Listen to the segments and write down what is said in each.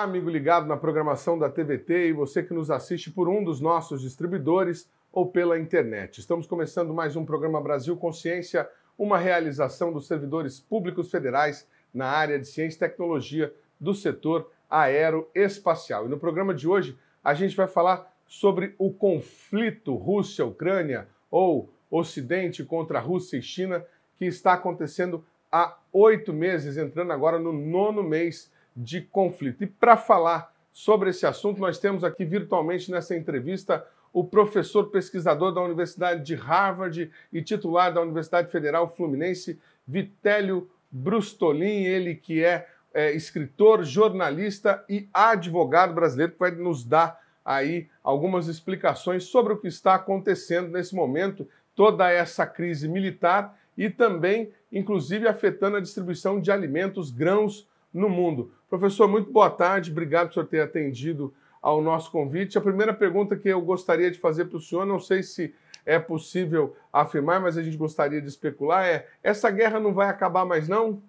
Olá, amigo ligado na programação da TVT e você que nos assiste por um dos nossos distribuidores ou pela internet. Estamos começando mais um programa Brasil Consciência, uma realização dos servidores públicos federais na área de ciência e tecnologia do setor aeroespacial. E no programa de hoje a gente vai falar sobre o conflito Rússia-Ucrânia ou Ocidente contra Rússia e China, que está acontecendo há 8 meses, entrando agora no 9º mês de conflito. E para falar sobre esse assunto, nós temos aqui virtualmente nessa entrevista o professor pesquisador da Universidade de Harvard e titular da Universidade Federal Fluminense, Vitélio Brustolin, ele que é escritor, jornalista e advogado brasileiro, que vai nos dar aí algumas explicações sobre o que está acontecendo nesse momento, toda essa crise militar e também, inclusive, afetando a distribuição de alimentos, grãos no mundo. Professor, muito boa tarde, obrigado por ter atendido ao nosso convite. A primeira pergunta que eu gostaria de fazer para o senhor, não sei se é possível afirmar, mas a gente gostaria de especular, essa guerra não vai acabar mais não?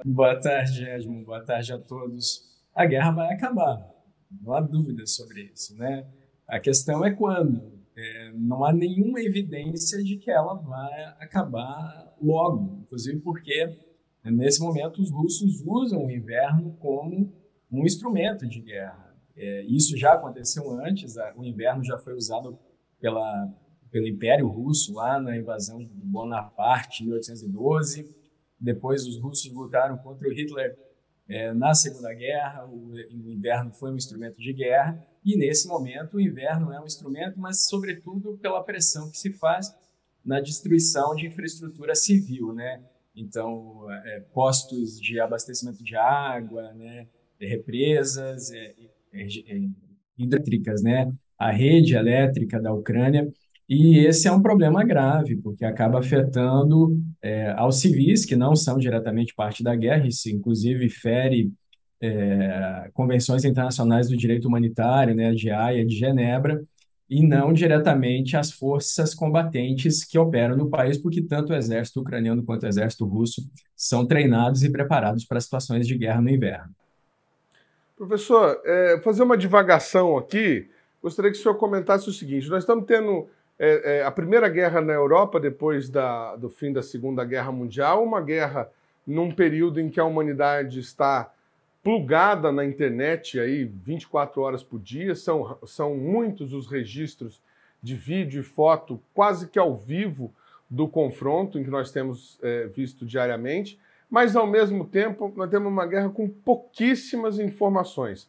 Boa tarde, Edmo. Boa tarde a todos. A guerra vai acabar, não há dúvida sobre isso, né? A questão é quando. Não há nenhuma evidência de que ela vai acabar logo, inclusive porque, nesse momento, os russos usam o inverno como um instrumento de guerra. Isso já aconteceu antes, o inverno já foi usado pelo Império Russo, lá na invasão de Bonaparte, em 1812. Depois, os russos lutaram contra o Hitler na Segunda Guerra. O inverno foi um instrumento de guerra. E, nesse momento, o inverno é um instrumento, mas, sobretudo, pela pressão que se faz na destruição de infraestrutura civil, né? Então, postos de abastecimento de água, né? Represas hidrelétricas, né? A rede elétrica da Ucrânia. E esse é um problema grave, porque acaba afetando aos civis, que não são diretamente parte da guerra, isso, inclusive, fere convenções internacionais do direito humanitário, né, de Haia, de Genebra, e não diretamente as forças combatentes que operam no país, porque tanto o exército ucraniano quanto o exército russo são treinados e preparados para situações de guerra no inverno. Professor, fazer uma divagação aqui, gostaria que o senhor comentasse o seguinte: nós estamos tendo a primeira guerra na Europa depois do fim da Segunda Guerra Mundial, uma guerra num período em que a humanidade está plugada na internet aí 24 horas por dia, são muitos os registros de vídeo e foto quase que ao vivo do confronto em que nós temos visto diariamente, mas ao mesmo tempo nós temos uma guerra com pouquíssimas informações.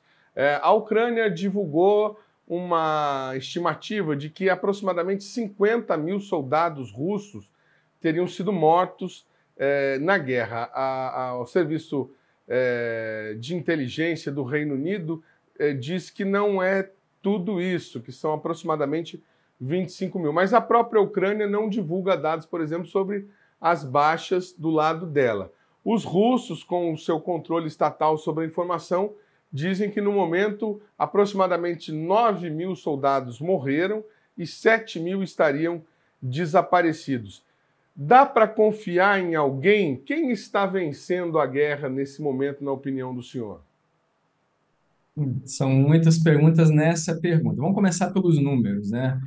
A Ucrânia divulgou uma estimativa de que aproximadamente 50 mil soldados russos teriam sido mortos na guerra. O serviço de inteligência do Reino Unido diz que não é tudo isso, que são aproximadamente 25 mil. Mas a própria Ucrânia não divulga dados, por exemplo, sobre as baixas do lado dela. Os russos, com o seu controle estatal sobre a informação, dizem que no momento aproximadamente 9 mil soldados morreram e 7 mil estariam desaparecidos. Dá para confiar em alguém? Quem está vencendo a guerra nesse momento, na opinião do senhor? São muitas perguntas nessa pergunta. Vamos começar pelos números, né?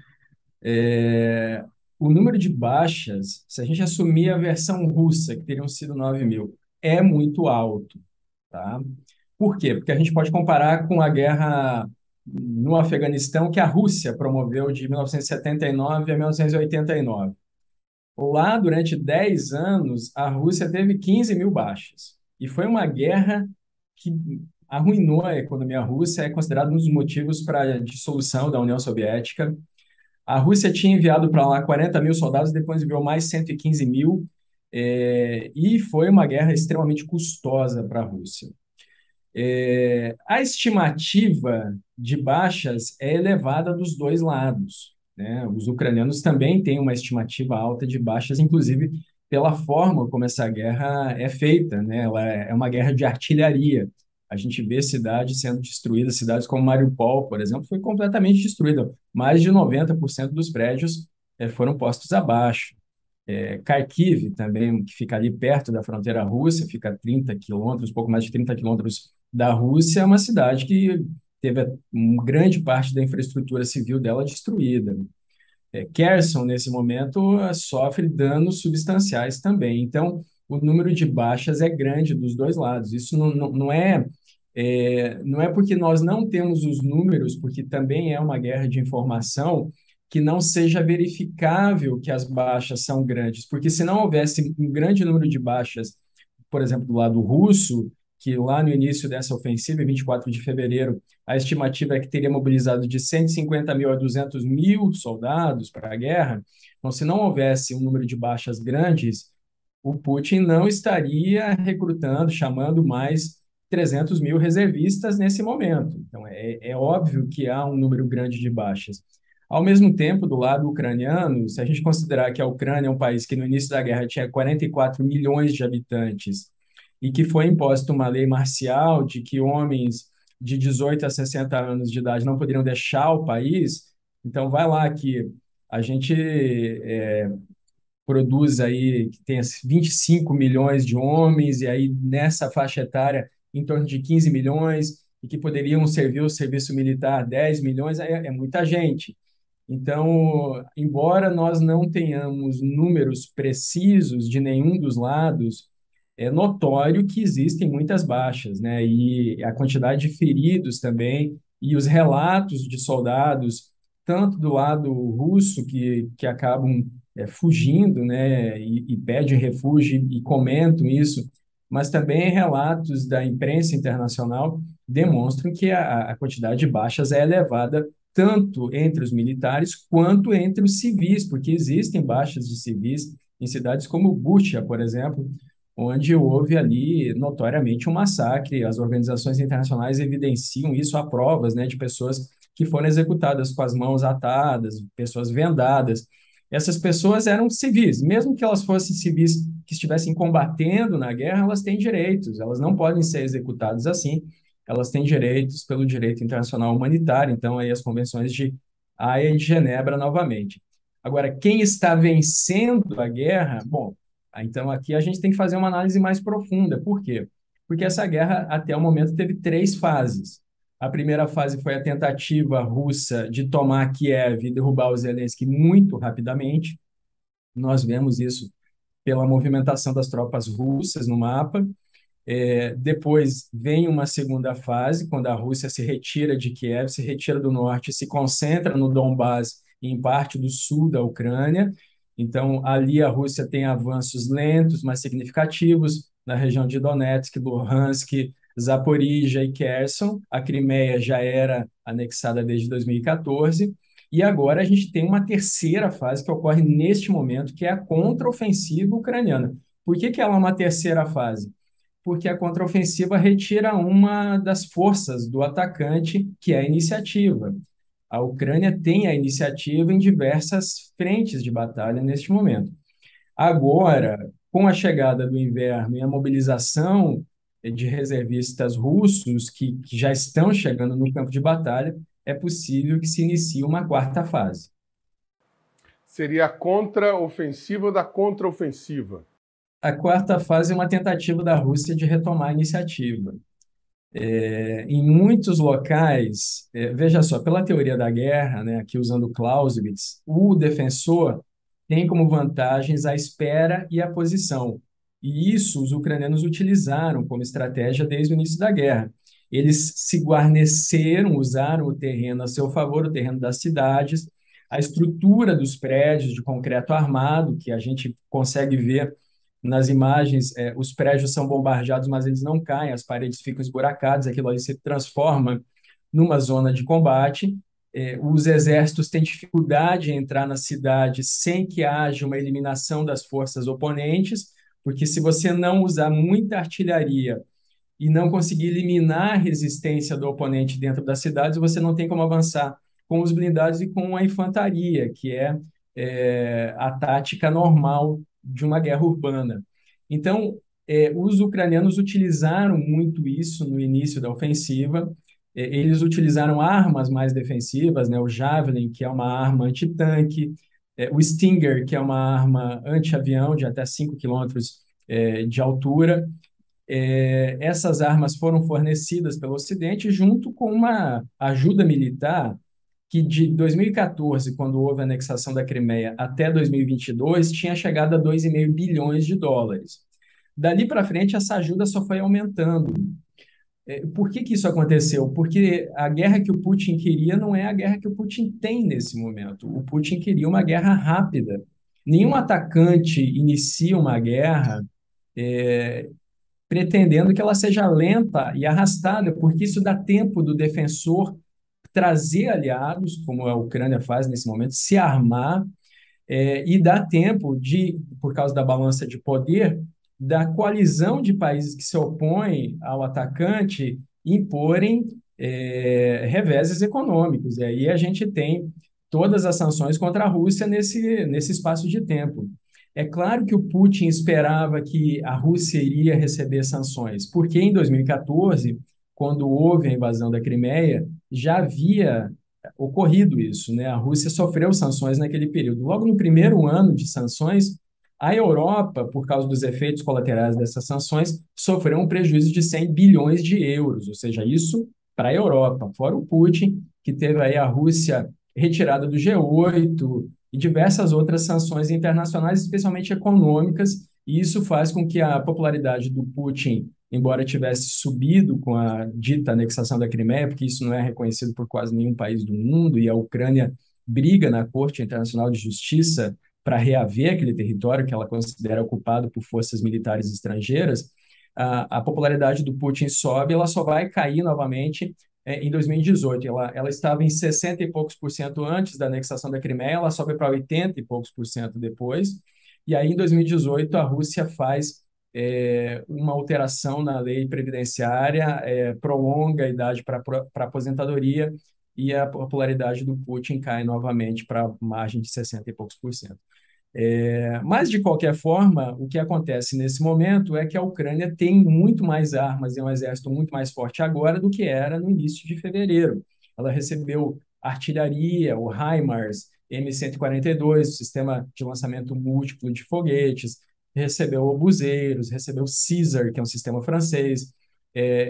O número de baixas, se a gente assumir a versão russa, que teriam sido 9 mil, é muito alto, tá? Por quê? Porque a gente pode comparar com a guerra no Afeganistão, que a Rússia promoveu de 1979 a 1989. Lá, durante 10 anos, a Rússia teve 15 mil baixas. E foi uma guerra que arruinou a economia russa, é considerado um dos motivos para a dissolução da União Soviética. A Rússia tinha enviado para lá 40 mil soldados, depois enviou mais 115 mil, e foi uma guerra extremamente custosa para a Rússia. A estimativa de baixas é elevada dos dois lados, né? Os ucranianos também têm uma estimativa alta de baixas, inclusive pela forma como essa guerra é feita, né? Ela é uma guerra de artilharia. A gente vê cidades sendo destruídas, cidades como Mariupol, por exemplo, foi completamente destruída. Mais de 90% dos prédios foram postos abaixo. Kharkiv também, que fica ali perto da fronteira russa, fica a 30 quilômetros, pouco mais de 30 quilômetros da Rússia é uma cidade que teve uma grande parte da infraestrutura civil dela destruída. Kherson, nesse momento, sofre danos substanciais também. Então, o número de baixas é grande dos dois lados. Isso não é porque nós não temos os números, porque também é uma guerra de informação, que não seja verificável que as baixas são grandes. Porque se não houvesse um grande número de baixas, por exemplo, do lado russo, que lá no início dessa ofensiva, em 24 de fevereiro, a estimativa é que teria mobilizado de 150 mil a 200 mil soldados para a guerra. Então, se não houvesse um número de baixas grandes, o Putin não estaria recrutando, chamando mais 300 mil reservistas nesse momento. Então, é óbvio que há um número grande de baixas. Ao mesmo tempo, do lado ucraniano, se a gente considerar que a Ucrânia é um país que no início da guerra tinha 44 milhões de habitantes e que foi imposta uma lei marcial de que homens de 18 a 60 anos de idade não poderiam deixar o país, então vai lá que a gente produz aí, que tem 25 milhões de homens, e aí nessa faixa etária em torno de 15 milhões, e que poderiam servir o serviço militar 10 milhões, é muita gente. Então, embora nós não tenhamos números precisos de nenhum dos lados, é notório que existem muitas baixas, né? E a quantidade de feridos também, e os relatos de soldados, tanto do lado russo, que acabam fugindo, né? E pedem refúgio e comentam isso, mas também relatos da imprensa internacional demonstram que a quantidade de baixas é elevada tanto entre os militares quanto entre os civis, porque existem baixas de civis em cidades como Bucha, por exemplo, onde houve ali notoriamente um massacre. As organizações internacionais evidenciam isso, há provas, né, de pessoas que foram executadas com as mãos atadas, pessoas vendadas. Essas pessoas eram civis, mesmo que elas fossem civis que estivessem combatendo na guerra, elas têm direitos, elas não podem ser executadas assim, elas têm direitos pelo direito internacional humanitário, então aí as convenções de Haia e de Genebra novamente. Agora, quem está vencendo a guerra, bom, então aqui a gente tem que fazer uma análise mais profunda. Por quê? Porque essa guerra, até o momento, teve três fases. A primeira fase foi a tentativa russa de tomar Kiev e derrubar o Zelensky muito rapidamente. Nós vemos isso pela movimentação das tropas russas no mapa. Depois vem uma segunda fase, quando a Rússia se retira de Kiev, se retira do norte, se concentra no Donbás e em parte do sul da Ucrânia. Então, ali a Rússia tem avanços lentos, mas significativos na região de Donetsk, Luhansk, Zaporizhia e Kherson. A Crimeia já era anexada desde 2014. E agora a gente tem uma terceira fase que ocorre neste momento, que é a contraofensiva ucraniana. Por que que ela é uma terceira fase? Porque a contraofensiva retira uma das forças do atacante, que é a iniciativa. A Ucrânia tem a iniciativa em diversas frentes de batalha neste momento. Agora, com a chegada do inverno e a mobilização de reservistas russos que já estão chegando no campo de batalha, é possível que se inicie uma quarta fase. Seria a contraofensiva da contraofensiva. A quarta fase é uma tentativa da Rússia de retomar a iniciativa. Em muitos locais, veja só, pela teoria da guerra, né, aqui usando Clausewitz, o defensor tem como vantagens a espera e a posição. E isso os ucranianos utilizaram como estratégia desde o início da guerra. Eles se guarneceram, usaram o terreno a seu favor, o terreno das cidades, a estrutura dos prédios de concreto armado, que a gente consegue ver nas imagens, os prédios são bombardeados, mas eles não caem, as paredes ficam esburacadas, aquilo ali se transforma numa zona de combate. Os exércitos têm dificuldade em entrar na cidade sem que haja uma eliminação das forças oponentes, porque se você não usar muita artilharia e não conseguir eliminar a resistência do oponente dentro das cidades, você não tem como avançar com os blindados e com a infantaria, que é a tática normal de uma guerra urbana. Então, os ucranianos utilizaram muito isso no início da ofensiva. Eles utilizaram armas mais defensivas, né? O Javelin, que é uma arma antitanque, o Stinger, que é uma arma anti-avião de até 5 quilômetros de altura, Essas armas foram fornecidas pelo Ocidente junto com uma ajuda militar que de 2014, quando houve a anexação da Crimeia, até 2022, tinha chegado a 2,5 bilhões de dólares. Dali para frente, essa ajuda só foi aumentando. Por que que isso aconteceu? Porque a guerra que o Putin queria não é a guerra que o Putin tem nesse momento. O Putin queria uma guerra rápida. Nenhum atacante inicia uma guerra pretendendo que ela seja lenta e arrastada, porque isso dá tempo do defensor trazer aliados, como a Ucrânia faz nesse momento, se armar, e dá tempo de, por causa da balança de poder, da coalizão de países que se opõem ao atacante imporem reveses econômicos. E aí a gente tem todas as sanções contra a Rússia nesse espaço de tempo. É claro que o Putin esperava que a Rússia iria receber sanções, porque em 2014, quando houve a invasão da Crimeia, já havia ocorrido isso, né? A Rússia sofreu sanções naquele período. Logo no primeiro ano de sanções, a Europa, por causa dos efeitos colaterais dessas sanções, sofreu um prejuízo de 100 bilhões de euros, ou seja, isso para a Europa, fora o Putin, que teve aí a Rússia retirada do G8 e diversas outras sanções internacionais, especialmente econômicas, e isso faz com que a popularidade do Putin, embora tivesse subido com a dita anexação da Crimeia, porque isso não é reconhecido por quase nenhum país do mundo, e a Ucrânia briga na Corte Internacional de Justiça para reaver aquele território que ela considera ocupado por forças militares estrangeiras, a popularidade do Putin sobe, ela só vai cair novamente em 2018. Ela estava em 60 e poucos por cento antes da anexação da Crimeia, ela sobe para 80 e poucos por cento depois, e aí em 2018 a Rússia faz uma alteração na lei previdenciária, prolonga a idade para aposentadoria e a popularidade do Putin cai novamente para a margem de 60 e poucos por cento. Mas, de qualquer forma, o que acontece nesse momento é que a Ucrânia tem muito mais armas e um exército muito mais forte agora do que era no início de fevereiro. Ela recebeu artilharia, o HIMARS, M142, sistema de lançamento múltiplo de foguetes, recebeu obuseiros, recebeu Caesar, que é um sistema francês,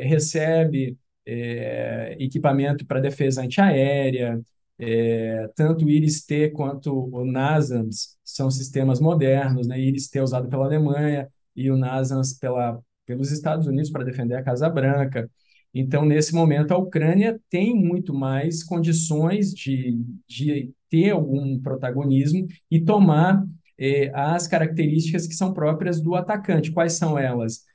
recebe equipamento para defesa antiaérea, tanto o Iris-T quanto o NASAMS são sistemas modernos, né? Iris-T é usado pela Alemanha e o NASAMS pelos Estados Unidos para defender a Casa Branca. Então, nesse momento, a Ucrânia tem muito mais condições de ter algum protagonismo e tomar as características que são próprias do atacante. Quais são elas?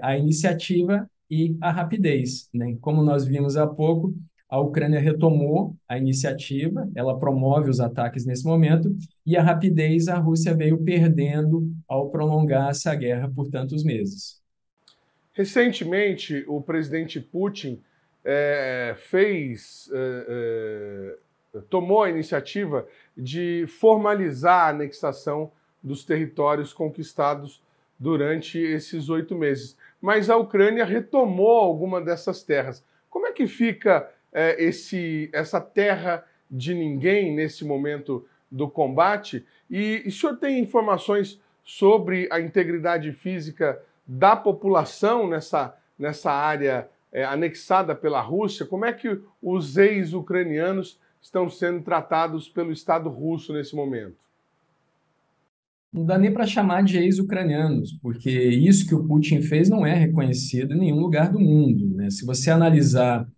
A iniciativa e a rapidez, né? Como nós vimos há pouco, a Ucrânia retomou a iniciativa, ela promove os ataques nesse momento, e a rapidez a Rússia veio perdendo ao prolongar essa guerra por tantos meses. Recentemente, o presidente Putin tomou a iniciativa de formalizar a anexação dos territórios conquistados durante esses 8 meses. Mas a Ucrânia retomou alguma dessas terras. Como é que fica essa terra de ninguém nesse momento do combate? E o senhor tem informações sobre a integridade física da população nessa área anexada pela Rússia? Como é que os ex-ucranianos estão sendo tratados pelo Estado russo nesse momento? Não dá nem para chamar de ex-ucranianos, porque isso que o Putin fez não é reconhecido em nenhum lugar do mundo, né? Se você analisar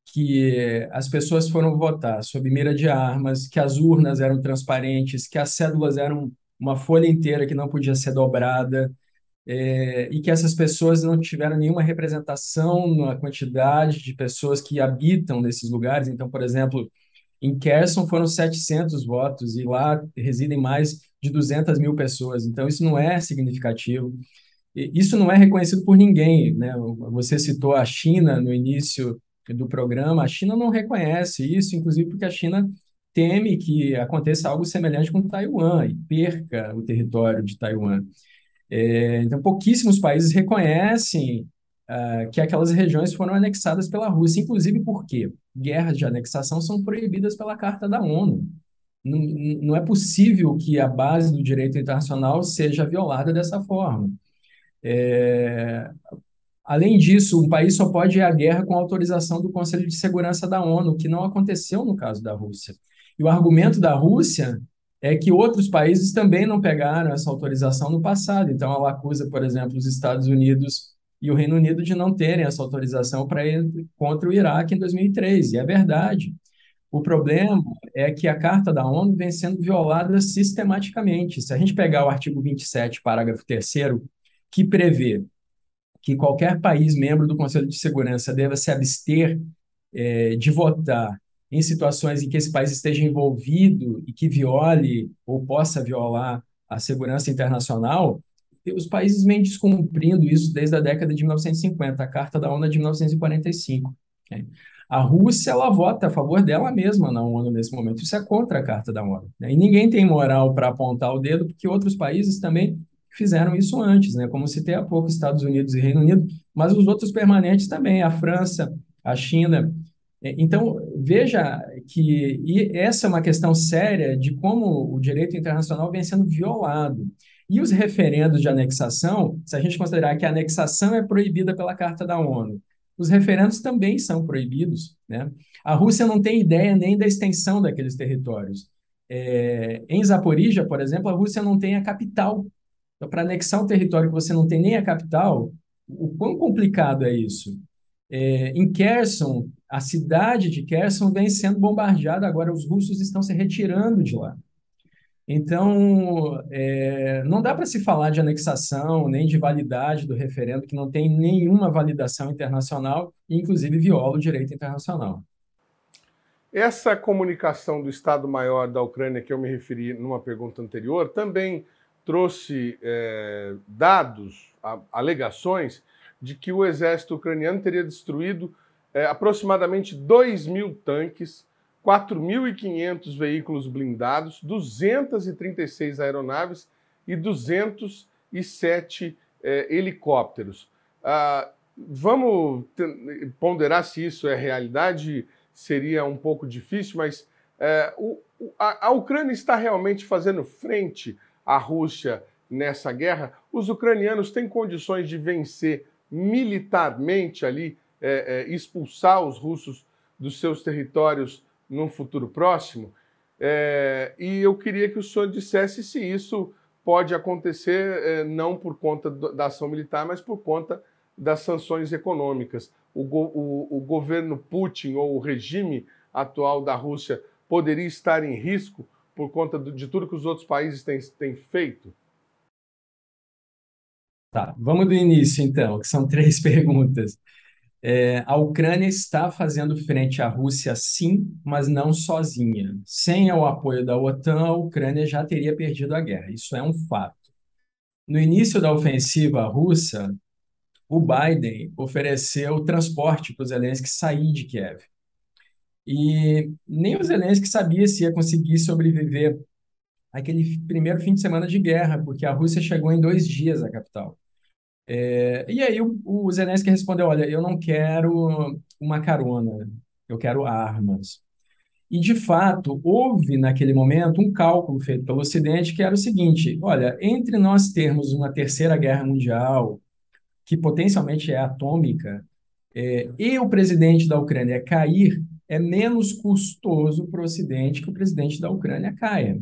que as pessoas foram votar sob mira de armas, que as urnas eram transparentes, que as cédulas eram uma folha inteira que não podia ser dobrada, e que essas pessoas não tiveram nenhuma representação na quantidade de pessoas que habitam nesses lugares. Então, por exemplo, em Kherson foram 700 votos e lá residem mais de 200 mil pessoas. Então, isso não é significativo. Isso não é reconhecido por ninguém, né? Você citou a China no início do programa. A China não reconhece isso, inclusive porque a China teme que aconteça algo semelhante com Taiwan e perca o território de Taiwan. Então, pouquíssimos países reconhecem que aquelas regiões foram anexadas pela Rússia, inclusive porque guerras de anexação são proibidas pela Carta da ONU. Não, não é possível que a base do direito internacional seja violada dessa forma. Além disso, um país só pode ir à guerra com autorização do Conselho de Segurança da ONU, o que não aconteceu no caso da Rússia. E o argumento da Rússia é que outros países também não pegaram essa autorização no passado. Então, ela acusa, por exemplo, os Estados Unidos e o Reino Unido de não terem essa autorização para ir contra o Iraque em 2003. E é verdade. O problema é que a Carta da ONU vem sendo violada sistematicamente. Se a gente pegar o artigo 27, parágrafo 3º, que prevê que qualquer país membro do Conselho de Segurança deva se abster de votar em situações em que esse país esteja envolvido e que viole ou possa violar a segurança internacional, os países vêm descumprindo isso desde a década de 1950. A Carta da ONU é de 1945. Né? A Rússia, ela vota a favor dela mesma na ONU nesse momento. Isso é contra a Carta da ONU. Né? E ninguém tem moral para apontar o dedo, porque outros países também fizeram isso antes, né? Como citei há pouco, Estados Unidos e Reino Unido, mas os outros permanentes também, a França, a China. Então, veja que essa é uma questão séria de como o direito internacional vem sendo violado. E os referendos de anexação, se a gente considerar que a anexação é proibida pela Carta da ONU, os referendos também são proibidos, né? A Rússia não tem ideia nem da extensão daqueles territórios. Em Zaporíjia, por exemplo, a Rússia não tem a capital. Então, para anexar um território que você não tem nem a capital, o quão complicado é isso? Em Kherson, a cidade de Kherson vem sendo bombardeada, agora os russos estão se retirando de lá. Então, não dá para se falar de anexação, nem de validade do referendo, que não tem nenhuma validação internacional, e inclusive viola o direito internacional. Essa comunicação do Estado-Maior da Ucrânia, que eu me referi numa pergunta anterior, também trouxe dados, alegações, de que o exército ucraniano teria destruído aproximadamente 2.000 tanques, 4.500 veículos blindados, 236 aeronaves e 207 helicópteros. Vamos ponderar se isso é realidade, seria um pouco difícil, mas a Ucrânia está realmente fazendo frente à Rússia nessa guerra? Os ucranianos têm condições de vencer militarmente ali, expulsar os russos dos seus territórios num futuro próximo? E eu queria que o senhor dissesse se isso pode acontecer não por conta da ação militar, mas por conta das sanções econômicas. O governo Putin ou o regime atual da Rússia poderia estar em risco por conta de tudo que os outros países têm feito? Tá, vamos do início, então, que são 3 perguntas. A Ucrânia está fazendo frente à Rússia, sim, mas não sozinha. Sem o apoio da OTAN, a Ucrânia já teria perdido a guerra. Isso é um fato. No início da ofensiva russa, o Biden ofereceu transporte para o Zelensky sair de Kiev. E nem o Zelensky sabia se ia conseguir sobreviver aquele primeiro fim de semana de guerra, porque a Rússia chegou em 2 dias à capital. E aí o Zelensky respondeu, olha, eu não quero uma carona, eu quero armas. E, de fato, houve naquele momento um cálculo feito pelo Ocidente que era o seguinte, olha, entre nós termos uma terceira guerra mundial, que potencialmente é atômica, e o presidente da Ucrânia cair, é menos custoso para o Ocidente que o presidente da Ucrânia caia.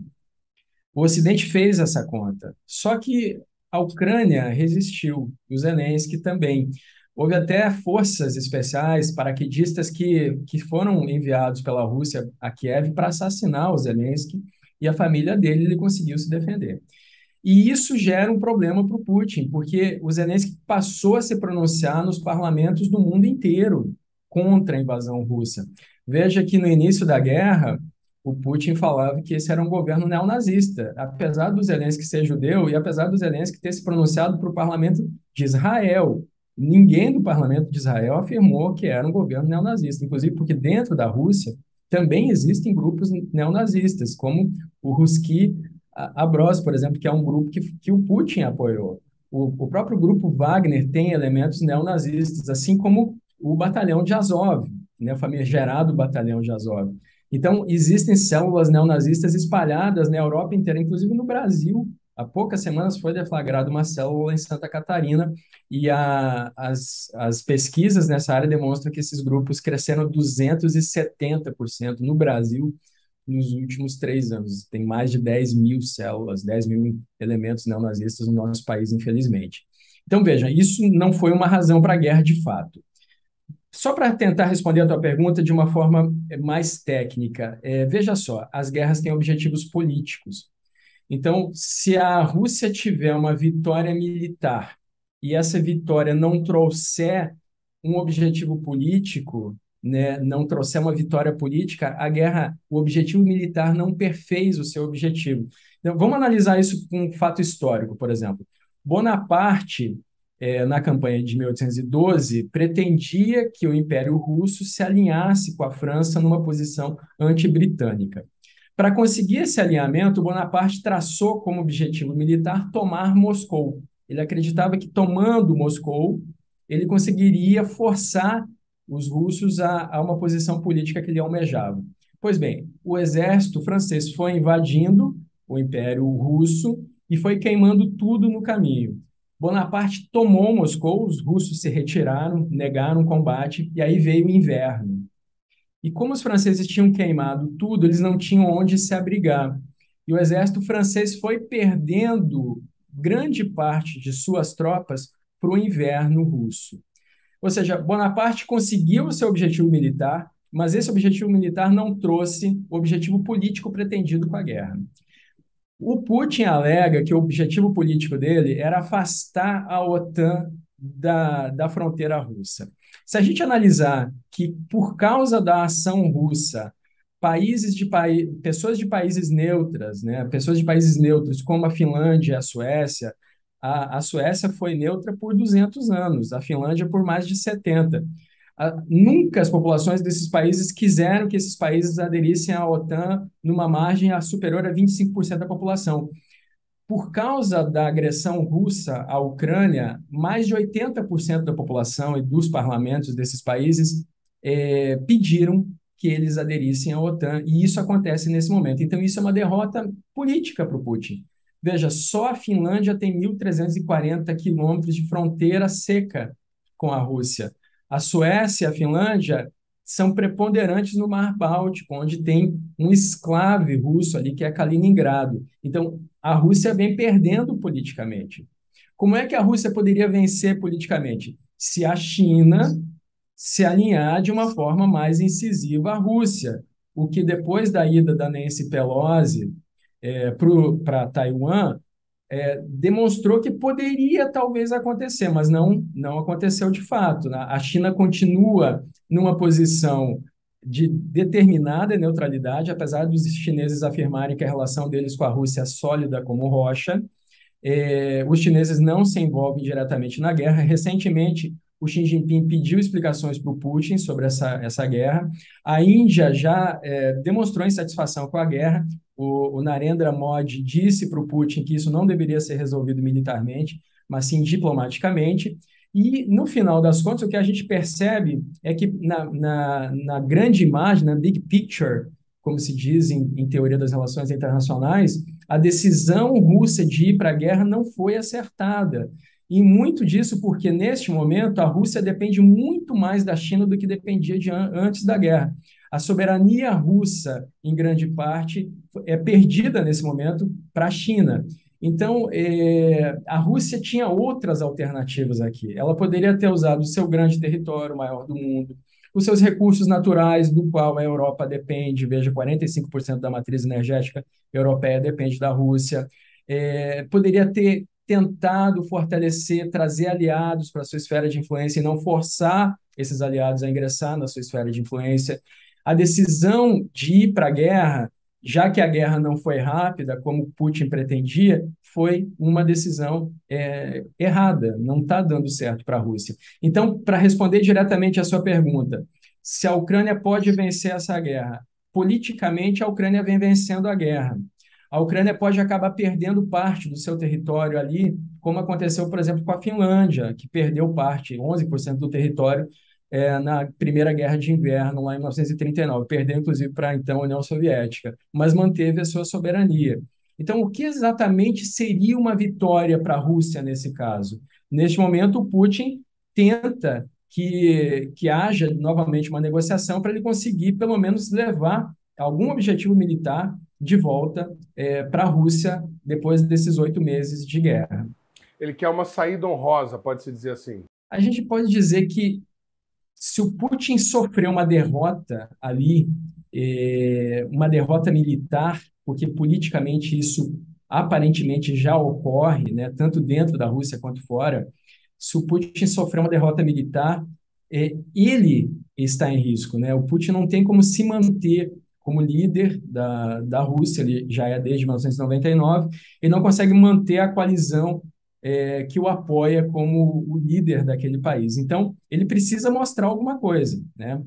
O Ocidente fez essa conta, só que a Ucrânia resistiu, o Zelensky também. Houve até forças especiais, paraquedistas, que foram enviados pela Rússia a Kiev para assassinar o Zelensky, e a família dele ele conseguiu se defender. E isso gera um problema para o Putin, porque o Zelensky passou a se pronunciar nos parlamentos do mundo inteiro contra a invasão russa. Veja que no início da guerra, o Putin falava que esse era um governo neonazista, apesar do Zelensky ser judeu e apesar do Zelensky ter se pronunciado para o parlamento de Israel. Ninguém do parlamento de Israel afirmou que era um governo neonazista, inclusive porque dentro da Rússia também existem grupos neonazistas, como o Ruski Abros, por exemplo, que é um grupo que o Putin apoiou. O próprio grupo Wagner tem elementos neonazistas, assim como o batalhão de Azov, né, o famigerado batalhão de Azov. Então, existem células neonazistas espalhadas na Europa inteira, inclusive no Brasil. há poucas semanas foi deflagrada uma célula em Santa Catarina e as pesquisas nessa área demonstram que esses grupos cresceram 270% no Brasil nos últimos 3 anos. Tem mais de 10 mil células, 10 mil elementos neonazistas no nosso país, infelizmente. Então, veja, isso não foi uma razão para a guerra de fato. Só para tentar responder a tua pergunta de uma forma mais técnica, veja só, as guerras têm objetivos políticos. Então, se a Rússia tiver uma vitória militar e essa vitória não trouxer um objetivo político, né, não trouxer uma vitória política, a guerra, o objetivo militar não perfez o seu objetivo. Então, vamos analisar isso com um fato histórico, por exemplo. Bonaparte, na campanha de 1812, pretendia que o Império Russo se alinhasse com a França numa posição anti-britânica. Para conseguir esse alinhamento, Bonaparte traçou como objetivo militar tomar Moscou. Ele acreditava que, tomando Moscou, ele conseguiria forçar os russos a uma posição política que ele almejava. Pois bem, o exército francês foi invadindo o Império Russo e foi queimando tudo no caminho. Bonaparte tomou Moscou, os russos se retiraram, negaram o combate, e aí veio o inverno. E como os franceses tinham queimado tudo, eles não tinham onde se abrigar. E o exército francês foi perdendo grande parte de suas tropas para o inverno russo. Ou seja, Bonaparte conseguiu o seu objetivo militar, mas esse objetivo militar não trouxe o objetivo político pretendido com a guerra. O Putin alega que o objetivo político dele era afastar a OTAN da fronteira russa. Se a gente analisar que, por causa da ação russa, pessoas de países neutras, né, pessoas de países neutros, como a Finlândia e a Suécia, a Suécia foi neutra por 200 anos, a Finlândia por mais de 70. Nunca as populações desses países quiseram que esses países aderissem à OTAN numa margem superior a 25% da população. Por causa da agressão russa à Ucrânia, mais de 80% da população e dos parlamentos desses países pediram que eles aderissem à OTAN, e isso acontece nesse momento. Então, isso é uma derrota política para o Putin. Veja, só a Finlândia tem 1.340 quilômetros de fronteira seca com a Rússia. A Suécia e a Finlândia são preponderantes no Mar Báltico, onde tem um esclave russo ali, que é Kaliningrado. Então, a Rússia vem perdendo politicamente. Como é que a Rússia poderia vencer politicamente? Se a China se alinhar de uma forma mais incisiva à Rússia, o que depois da ida da Nancy Pelosi para Taiwan, demonstrou que poderia talvez acontecer, mas não aconteceu de fato, né? A China continua numa posição de determinada neutralidade, apesar dos chineses afirmarem que a relação deles com a Rússia é sólida como rocha. Os chineses não se envolvem diretamente na guerra. Recentemente, o Xi Jinping pediu explicações para o Putin sobre essa guerra. A Índia já demonstrou insatisfação com a guerra. O Narendra Modi disse para o Putin que isso não deveria ser resolvido militarmente, mas sim diplomaticamente. E, no final das contas, o que a gente percebe é que, na grande imagem, na big picture, como se diz em teoria das relações internacionais, a decisão russa de ir para a guerra não foi acertada. E muito disso porque, neste momento, a Rússia depende muito mais da China do que dependia antes da guerra. A soberania russa, em grande parte, é perdida nesse momento para a China. Então, a Rússia tinha outras alternativas aqui. Ela poderia ter usado o seu grande território, o maior do mundo, os seus recursos naturais, do qual a Europa depende. Veja, 45% da matriz energética europeia depende da Rússia. Poderia ter tentado fortalecer, trazer aliados para a sua esfera de influência e não forçar esses aliados a ingressar na sua esfera de influência. A decisão de ir para a guerra, já que a guerra não foi rápida, como Putin pretendia, foi uma decisão errada, não está dando certo para a Rússia. Então, para responder diretamente à sua pergunta, se a Ucrânia pode vencer essa guerra, politicamente a Ucrânia vem vencendo a guerra. A Ucrânia pode acabar perdendo parte do seu território ali, como aconteceu, por exemplo, com a Finlândia, que perdeu parte, 11% do território, na Primeira Guerra de Inverno, lá em 1939. Perdeu, inclusive, para, então, a União Soviética, mas manteve a sua soberania. Então, o que exatamente seria uma vitória para a Rússia nesse caso? Neste momento, o Putin tenta que haja novamente uma negociação para ele conseguir, pelo menos, levar algum objetivo militar de volta para a Rússia depois desses 8 meses de guerra. Ele quer uma saída honrosa, pode-se dizer assim. A gente pode dizer que se o Putin sofreu uma derrota ali, uma derrota militar, porque politicamente isso aparentemente já ocorre, né, tanto dentro da Rússia quanto fora, se o Putin sofreu uma derrota militar, ele está em risco, né? O Putin não tem como se manter como líder da Rússia, ele já é desde 1999, e não consegue manter a coalizão que o apoia como o líder daquele país. Então, ele precisa mostrar alguma coisa, né?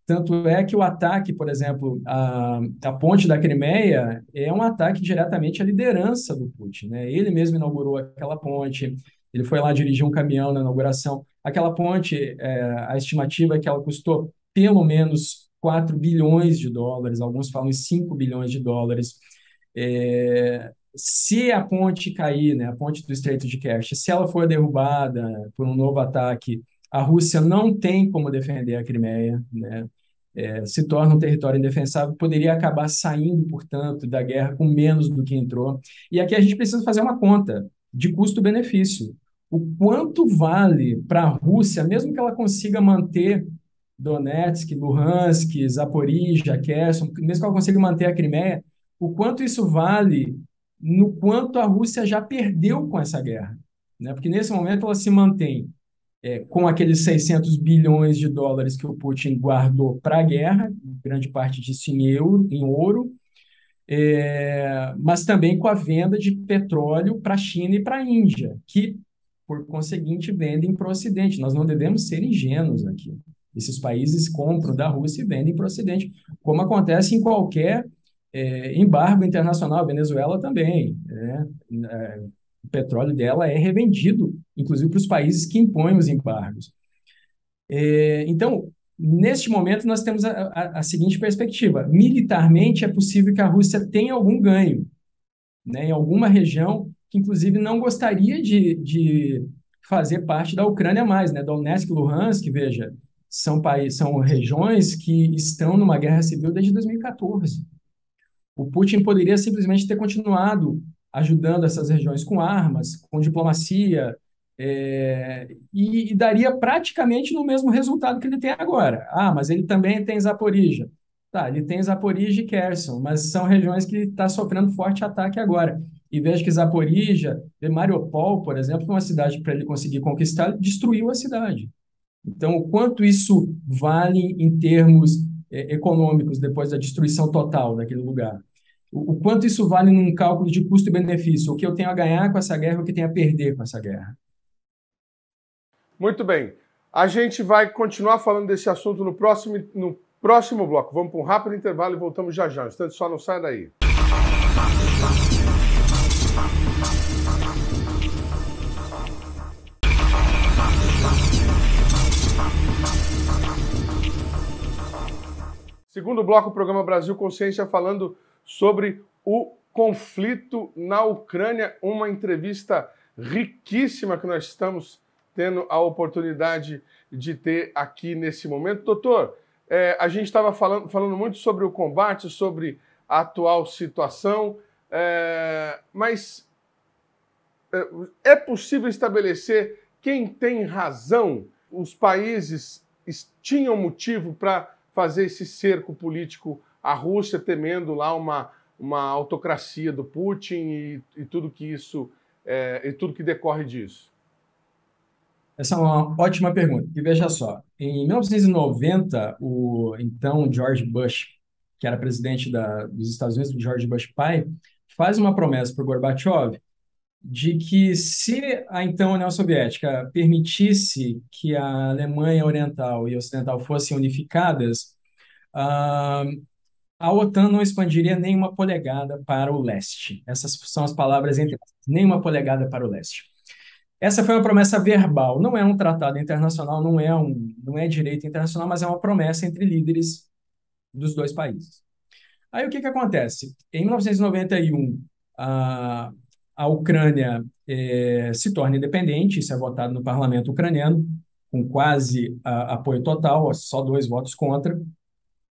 Tanto é que o ataque, por exemplo, a ponte da Crimeia é um ataque diretamente à liderança do Putin, né? Ele mesmo inaugurou aquela ponte, ele foi lá dirigir um caminhão na inauguração. Aquela ponte, a estimativa é que ela custou pelo menos 4 bilhões de dólares, alguns falam em 5 bilhões de dólares. Se a ponte cair, né, a ponte do Estreito de Kerch, se ela for derrubada por um novo ataque, a Rússia não tem como defender a Crimeia, né? Se torna um território indefensável, poderia acabar saindo, portanto, da guerra com menos do que entrou. E aqui a gente precisa fazer uma conta de custo-benefício. O quanto vale para a Rússia, mesmo que ela consiga manter Donetsk, Luhansk, Zaporizhia, Kherson, mesmo que ela consiga manter a Crimeia, o quanto isso vale no quanto a Rússia já perdeu com essa guerra, né? Porque nesse momento ela se mantém com aqueles 600 bilhões de dólares que o Putin guardou para a guerra, grande parte disso em ouro, mas também com a venda de petróleo para a China e para a Índia, que, por conseguinte, vendem para o Ocidente. Nós não devemos ser ingênuos aqui. Esses países compram da Rússia e vendem para o Ocidente, como acontece em qualquer embargo internacional. A Venezuela também, né? O petróleo dela é revendido, inclusive para os países que impõem os embargos. Então, neste momento, nós temos a seguinte perspectiva. Militarmente, é possível que a Rússia tenha algum ganho, né, em alguma região que, inclusive, não gostaria de fazer parte da Ucrânia mais, né? Donetsk e Luhansk, veja, são regiões que estão numa guerra civil desde 2014. O Putin poderia simplesmente ter continuado ajudando essas regiões com armas, com diplomacia, e daria praticamente no mesmo resultado que ele tem agora. Ah, mas ele também tem Zaporizhia. Tá, ele tem Zaporizhia e Kherson, mas são regiões que estão sofrendo forte ataque agora. E veja que Zaporizhia, Mariupol, por exemplo, uma cidade para ele conseguir conquistar, ele destruiu a cidade. Então, o quanto isso vale em termos econômicos depois da destruição total daquele lugar? O quanto isso vale num cálculo de custo e benefício? O que eu tenho a ganhar com essa guerra, o que eu tenho a perder com essa guerra? Muito bem. A gente vai continuar falando desse assunto no próximo bloco. Vamos para um rápido intervalo e voltamos já já. Instante só, não sai daí. Segundo bloco, o programa Brasil Consciência, falando sobre o conflito na Ucrânia. Uma entrevista riquíssima que nós estamos tendo a oportunidade de ter aqui nesse momento. Doutor, a gente estava falando muito sobre o combate, sobre a atual situação, mas é possível estabelecer quem tem razão? Os países tinham motivo para fazer esse cerco político, a Rússia temendo lá uma autocracia do Putin e tudo que isso e tudo que decorre disso? Essa é uma ótima pergunta. E veja só, em 1990, o então George Bush, que era presidente dos Estados Unidos, George Bush pai, faz uma promessa para o Gorbachev de que se a então União Soviética permitisse que a Alemanha Oriental e Ocidental fossem unificadas, a OTAN não expandiria nem uma polegada para o leste. Essas são as palavras entre aspas, nem uma polegada para o leste. Essa foi uma promessa verbal, não é um tratado internacional, não é direito internacional, mas é uma promessa entre líderes dos dois países. Aí o que acontece? Em 1991, a, a Ucrânia se torna independente, isso é votado no parlamento ucraniano, com quase apoio total, só 2 votos contra.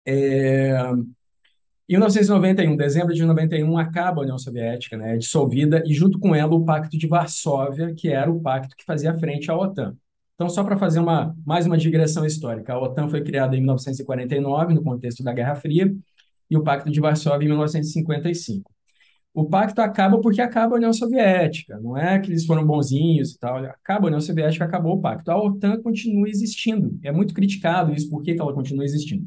Em 1991, dezembro de 91, acaba a União Soviética, né, é dissolvida, e junto com ela o Pacto de Varsóvia, que era o pacto que fazia frente à OTAN. Então, só para fazer mais uma digressão histórica, a OTAN foi criada em 1949, no contexto da Guerra Fria, e o Pacto de Varsóvia em 1955. O pacto acaba porque acaba a União Soviética, não é que eles foram bonzinhos e tal, acaba a União Soviética, acabou o pacto. A OTAN continua existindo, é muito criticado isso, por que ela continua existindo.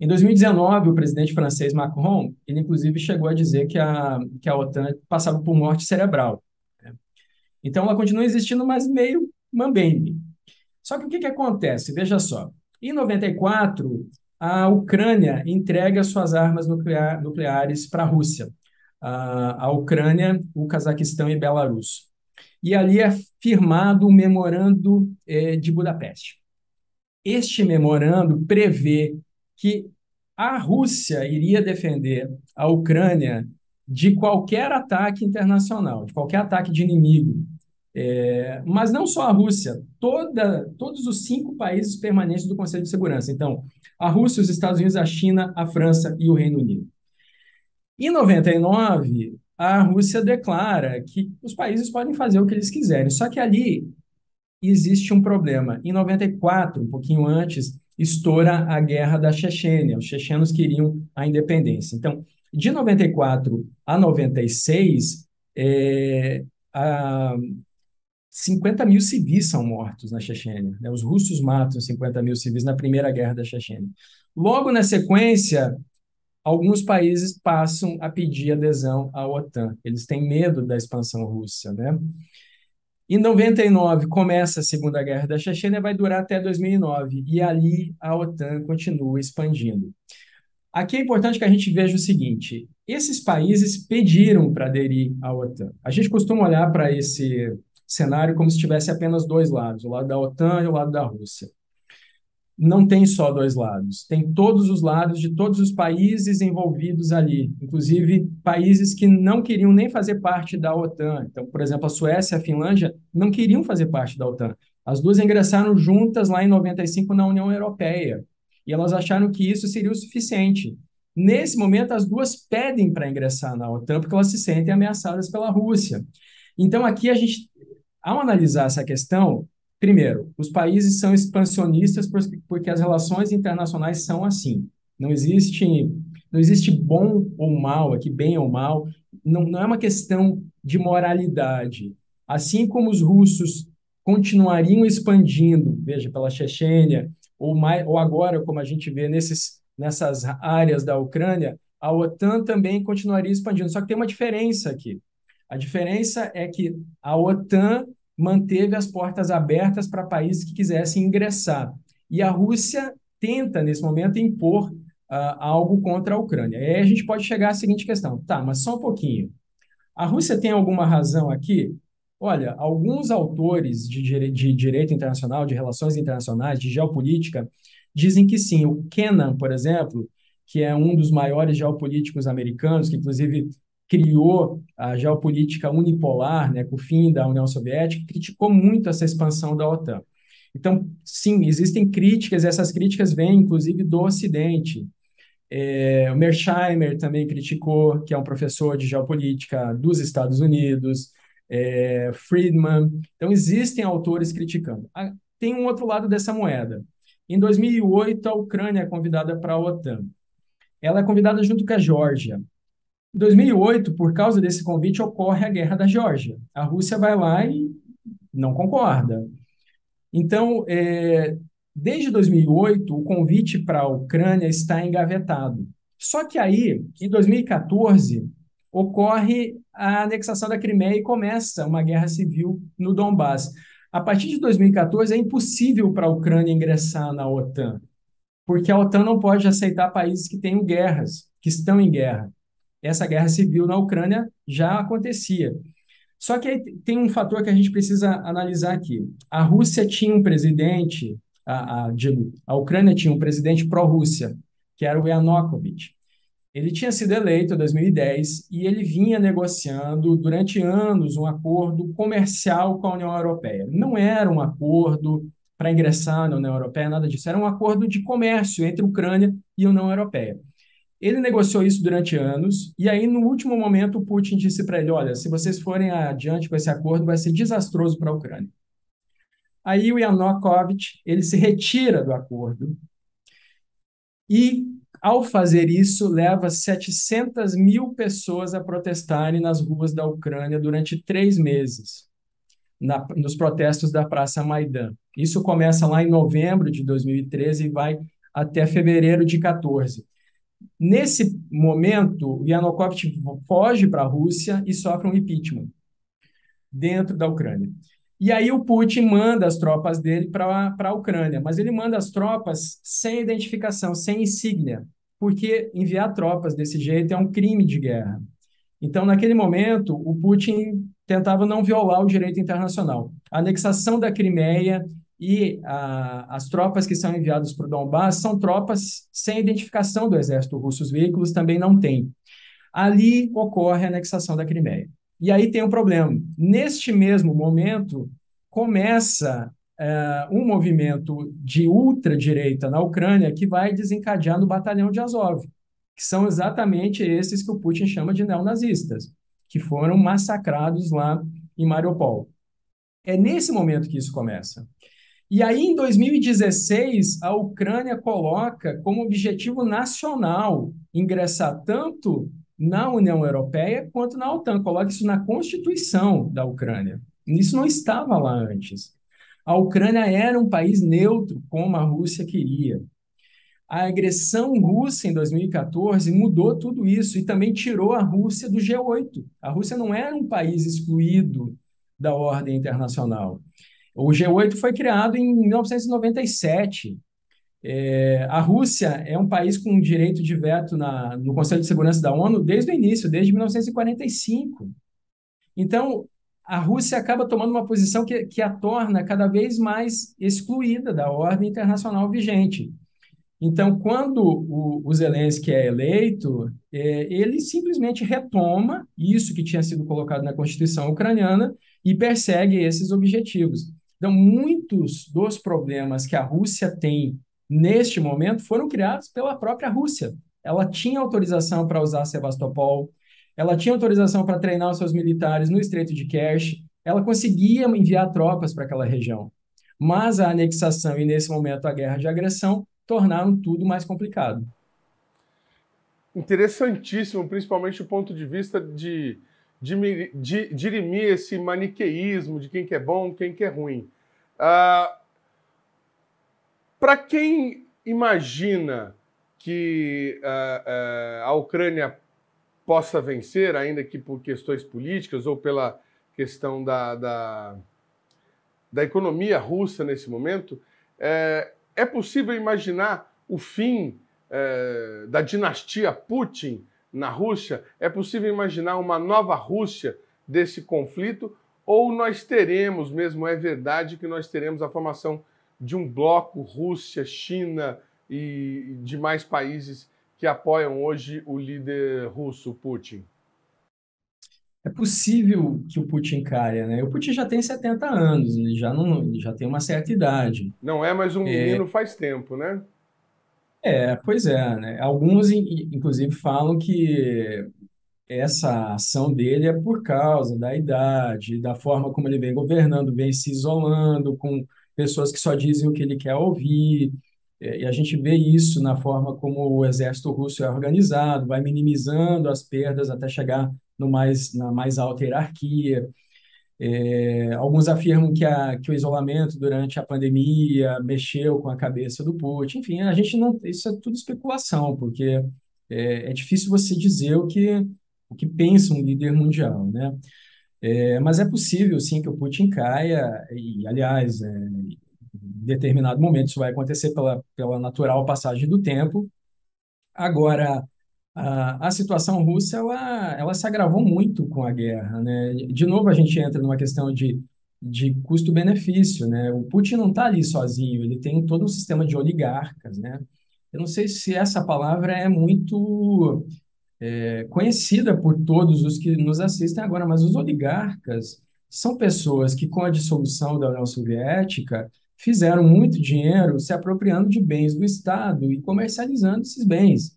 Em 2019, o presidente francês Macron, ele inclusive chegou a dizer que a OTAN passava por morte cerebral, né? Então, ela continua existindo, mas meio mambembe. Só que o que acontece? Veja só, em 94, a Ucrânia entrega suas armas nucleares para a Rússia. A Ucrânia, o Cazaquistão e Belarus. E ali é firmado o Memorando de Budapeste. Este memorando prevê que a Rússia iria defender a Ucrânia de qualquer ataque internacional, de qualquer ataque de inimigo. Mas não só a Rússia, todos os 5 países permanentes do Conselho de Segurança. Então, a Rússia, os Estados Unidos, a China, a França e o Reino Unido. Em 99, a Rússia declara que os países podem fazer o que eles quiserem, só que ali existe um problema. Em 94, um pouquinho antes, estoura a guerra da Chechênia. Os chechenos queriam a independência. Então, de 94 a 96, a 50 mil civis são mortos na Chechênia, né? Os russos matam 50 mil civis na primeira guerra da Chechênia. Logo na sequência, alguns países passam a pedir adesão à OTAN. Eles têm medo da expansão russa, né? Em 99 começa a Segunda Guerra da Chechênia, vai durar até 2009, e ali a OTAN continua expandindo. Aqui é importante que a gente veja o seguinte: esses países pediram para aderir à OTAN. A gente costuma olhar para esse cenário como se tivesse apenas 2 lados, o lado da OTAN e o lado da Rússia. Não tem só 2 lados, tem todos os lados de todos os países envolvidos ali, inclusive países que não queriam nem fazer parte da OTAN. Então, por exemplo, a Suécia e a Finlândia não queriam fazer parte da OTAN. As duas ingressaram juntas lá em 95 na União Europeia, e elas acharam que isso seria o suficiente. Nesse momento, as duas pedem para ingressar na OTAN porque elas se sentem ameaçadas pela Rússia. Então, aqui a gente, ao analisar essa questão, primeiro, os países são expansionistas porque as relações internacionais são assim. Não existe bom ou mal aqui, bem ou mal. Não é uma questão de moralidade. Assim como os russos continuariam expandindo, veja, pela Chechênia, ou agora, como a gente vê nessas áreas da Ucrânia, a OTAN também continuaria expandindo. Só que tem uma diferença aqui. A diferença é que a OTAN manteve as portas abertas para países que quisessem ingressar. E a Rússia tenta, nesse momento, impor algo contra a Ucrânia. E aí a gente pode chegar à seguinte questão: tá, mas só um pouquinho. A Rússia tem alguma razão aqui? Olha, alguns autores de direito internacional, de relações internacionais, de geopolítica, dizem que sim. O Kennan, por exemplo, que é um dos maiores geopolíticos americanos, que inclusive criou a geopolítica unipolar, né, com o fim da União Soviética, criticou muito essa expansão da OTAN. Então, sim, existem críticas, e essas críticas vêm, inclusive, do Ocidente. O Mearsheimer também criticou, que é um professor de geopolítica dos Estados Unidos, Friedman. Então, existem autores criticando. Tem um outro lado dessa moeda. Em 2008, a Ucrânia é convidada para a OTAN. Ela é convidada junto com a Geórgia. Em 2008, por causa desse convite, ocorre a Guerra da Geórgia. A Rússia vai lá e não concorda. Então, desde 2008, o convite para a Ucrânia está engavetado. Só que aí, em 2014, ocorre a anexação da Crimeia e começa uma guerra civil no Donbass. A partir de 2014, é impossível para a Ucrânia ingressar na OTAN, porque a OTAN não pode aceitar países que tenham guerras, que estão em guerra. Essa guerra civil na Ucrânia já acontecia. Só que aí tem um fator que a gente precisa analisar aqui. A Rússia tinha um presidente, a Ucrânia tinha um presidente pró-Rússia, que era o Yanukovych. Ele tinha sido eleito em 2010 e ele vinha negociando durante anos um acordo comercial com a União Europeia. Não era um acordo para ingressar na União Europeia, nada disso. Era um acordo de comércio entre a Ucrânia e a União Europeia. Ele negociou isso durante anos e aí, no último momento, o Putin disse para ele: olha, se vocês forem adiante com esse acordo, vai ser desastroso para a Ucrânia. Aí o Yanukovych, ele se retira do acordo e, ao fazer isso, leva 700 mil pessoas a protestarem nas ruas da Ucrânia durante 3 meses, nos protestos da Praça Maidan. Isso começa lá em novembro de 2013 e vai até fevereiro de 14. Nesse momento, Yanukovych foge para a Rússia e sofre um impeachment dentro da Ucrânia. E aí o Putin manda as tropas dele para a Ucrânia, mas ele manda as tropas sem identificação, sem insígnia, porque enviar tropas desse jeito é um crime de guerra. Então, naquele momento, o Putin tentava não violar o direito internacional. A anexação da Crimeia e as tropas que são enviadas para o Donbass são tropas sem identificação do exército russo. Os veículos também não têm. Ali ocorre a anexação da Crimeia. E aí tem um problema. Neste mesmo momento, começa um movimento de ultradireita na Ucrânia que vai desencadear no batalhão de Azov, que são exatamente esses que o Putin chama de neonazistas, que foram massacrados lá em Mariupol. É nesse momento que isso começa. E aí, em 2016, a Ucrânia coloca como objetivo nacional ingressar tanto na União Europeia quanto na OTAN. Coloca isso na Constituição da Ucrânia. Isso não estava lá antes. A Ucrânia era um país neutro, como a Rússia queria. A agressão russa em 2014 mudou tudo isso e também tirou a Rússia do G8. A Rússia não era um país excluído da ordem internacional. O G8 foi criado em 1997. A Rússia é um país com direito de veto no Conselho de Segurança da ONU desde o início, desde 1945. Então, a Rússia acaba tomando uma posição que a torna cada vez mais excluída da ordem internacional vigente. Então, quando o Zelensky é eleito, ele simplesmente retoma isso que tinha sido colocado na Constituição ucraniana e persegue esses objetivos. Então, muitos dos problemas que a Rússia tem neste momento foram criados pela própria Rússia. Ela tinha autorização para usar Sebastopol, ela tinha autorização para treinar os seus militares no Estreito de Kerch, ela conseguia enviar tropas para aquela região. Mas a anexação e, nesse momento, a guerra de agressão tornaram tudo mais complicado. Interessantíssimo, principalmente do ponto de vista de dirimir esse maniqueísmo de quem que é bom, quem que é ruim. Para quem imagina que a Ucrânia possa vencer, ainda que por questões políticas ou pela questão da economia russa nesse momento, é possível imaginar o fim da dinastia Putin na Rússia? É possível imaginar uma nova Rússia desse conflito? Ou nós teremos mesmo, é verdade que nós teremos a formação de um bloco Rússia, China e demais países que apoiam hoje o líder russo, Putin? É possível que o Putin caia, né? O Putin já tem 70 anos, ele já tem uma certa idade. Não é mais um menino faz tempo, né? Pois é, né? Alguns, inclusive, falam que essa ação dele é por causa da idade, da forma como ele vem governando, vem se isolando com pessoas que só dizem o que ele quer ouvir. E a gente vê isso na forma como o exército russo é organizado, vai minimizando as perdas até chegar na mais alta hierarquia. Alguns afirmam que o isolamento durante a pandemia mexeu com a cabeça do Putin. Enfim, a gente não, isso é tudo especulação, porque é difícil você dizer o que pensa um líder mundial, né? Mas é possível, sim, que o Putin caia, e, aliás, em determinado momento isso vai acontecer pela natural passagem do tempo. Agora, a situação russa ela se agravou muito com a guerra, né? De novo, a gente entra numa questão de custo-benefício, né? O Putin não está ali sozinho, ele tem todo um sistema de oligarcas, né? eu não sei se essa palavra é muito conhecida por todos os que nos assistem agora, mas os oligarcas são pessoas que, com a dissolução da União Soviética, fizeram muito dinheiro se apropriando de bens do Estado e comercializando esses bens.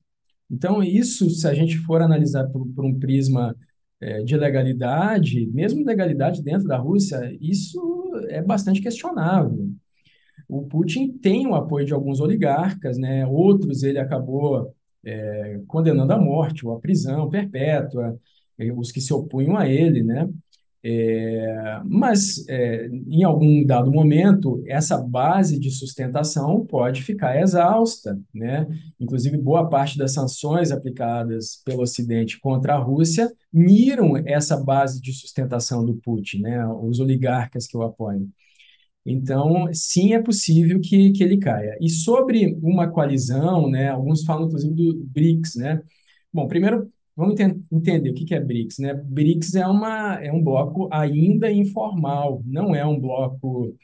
Então, isso, se a gente for analisar por um prisma de legalidade, mesmo legalidade dentro da Rússia, isso é bastante questionável. O Putin tem o apoio de alguns oligarcas, né? Outros ele acabou condenando à morte ou à prisão perpétua, os que se opunham a ele, né? Mas, em algum dado momento, essa base de sustentação pode ficar exausta, né? Inclusive, boa parte das sanções aplicadas pelo Ocidente contra a Rússia miram essa base de sustentação do Putin, né? Os oligarcas que o apoiam. Então, sim, é possível que ele caia. E sobre uma coalizão, né, alguns falam, inclusive, do BRICS, né? Bom, primeiro, vamos entender o que é BRICS, né? BRICS é um bloco ainda informal, não é um bloco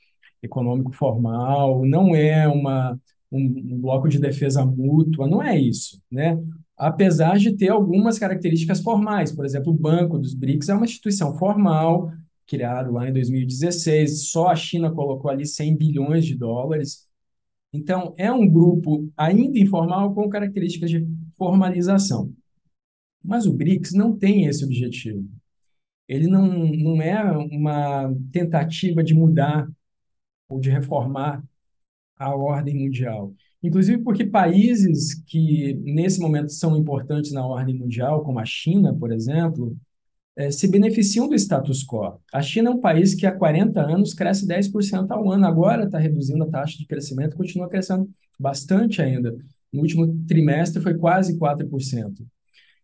econômico formal, não é um bloco de defesa mútua, não é isso, né? Apesar de ter algumas características formais, por exemplo, o Banco dos BRICS é uma instituição formal, criado lá em 2016, só a China colocou ali 100 bilhões de dólares. Então, é um grupo ainda informal com características de formalização. Mas o BRICS não tem esse objetivo. Ele não é uma tentativa de mudar ou de reformar a ordem mundial. Inclusive porque países que, nesse momento, são importantes na ordem mundial, como a China, por exemplo, se beneficiam do status quo. A China é um país que há 40 anos cresce 10% ao ano, agora está reduzindo a taxa de crescimento, continua crescendo bastante ainda. No último trimestre foi quase 4%.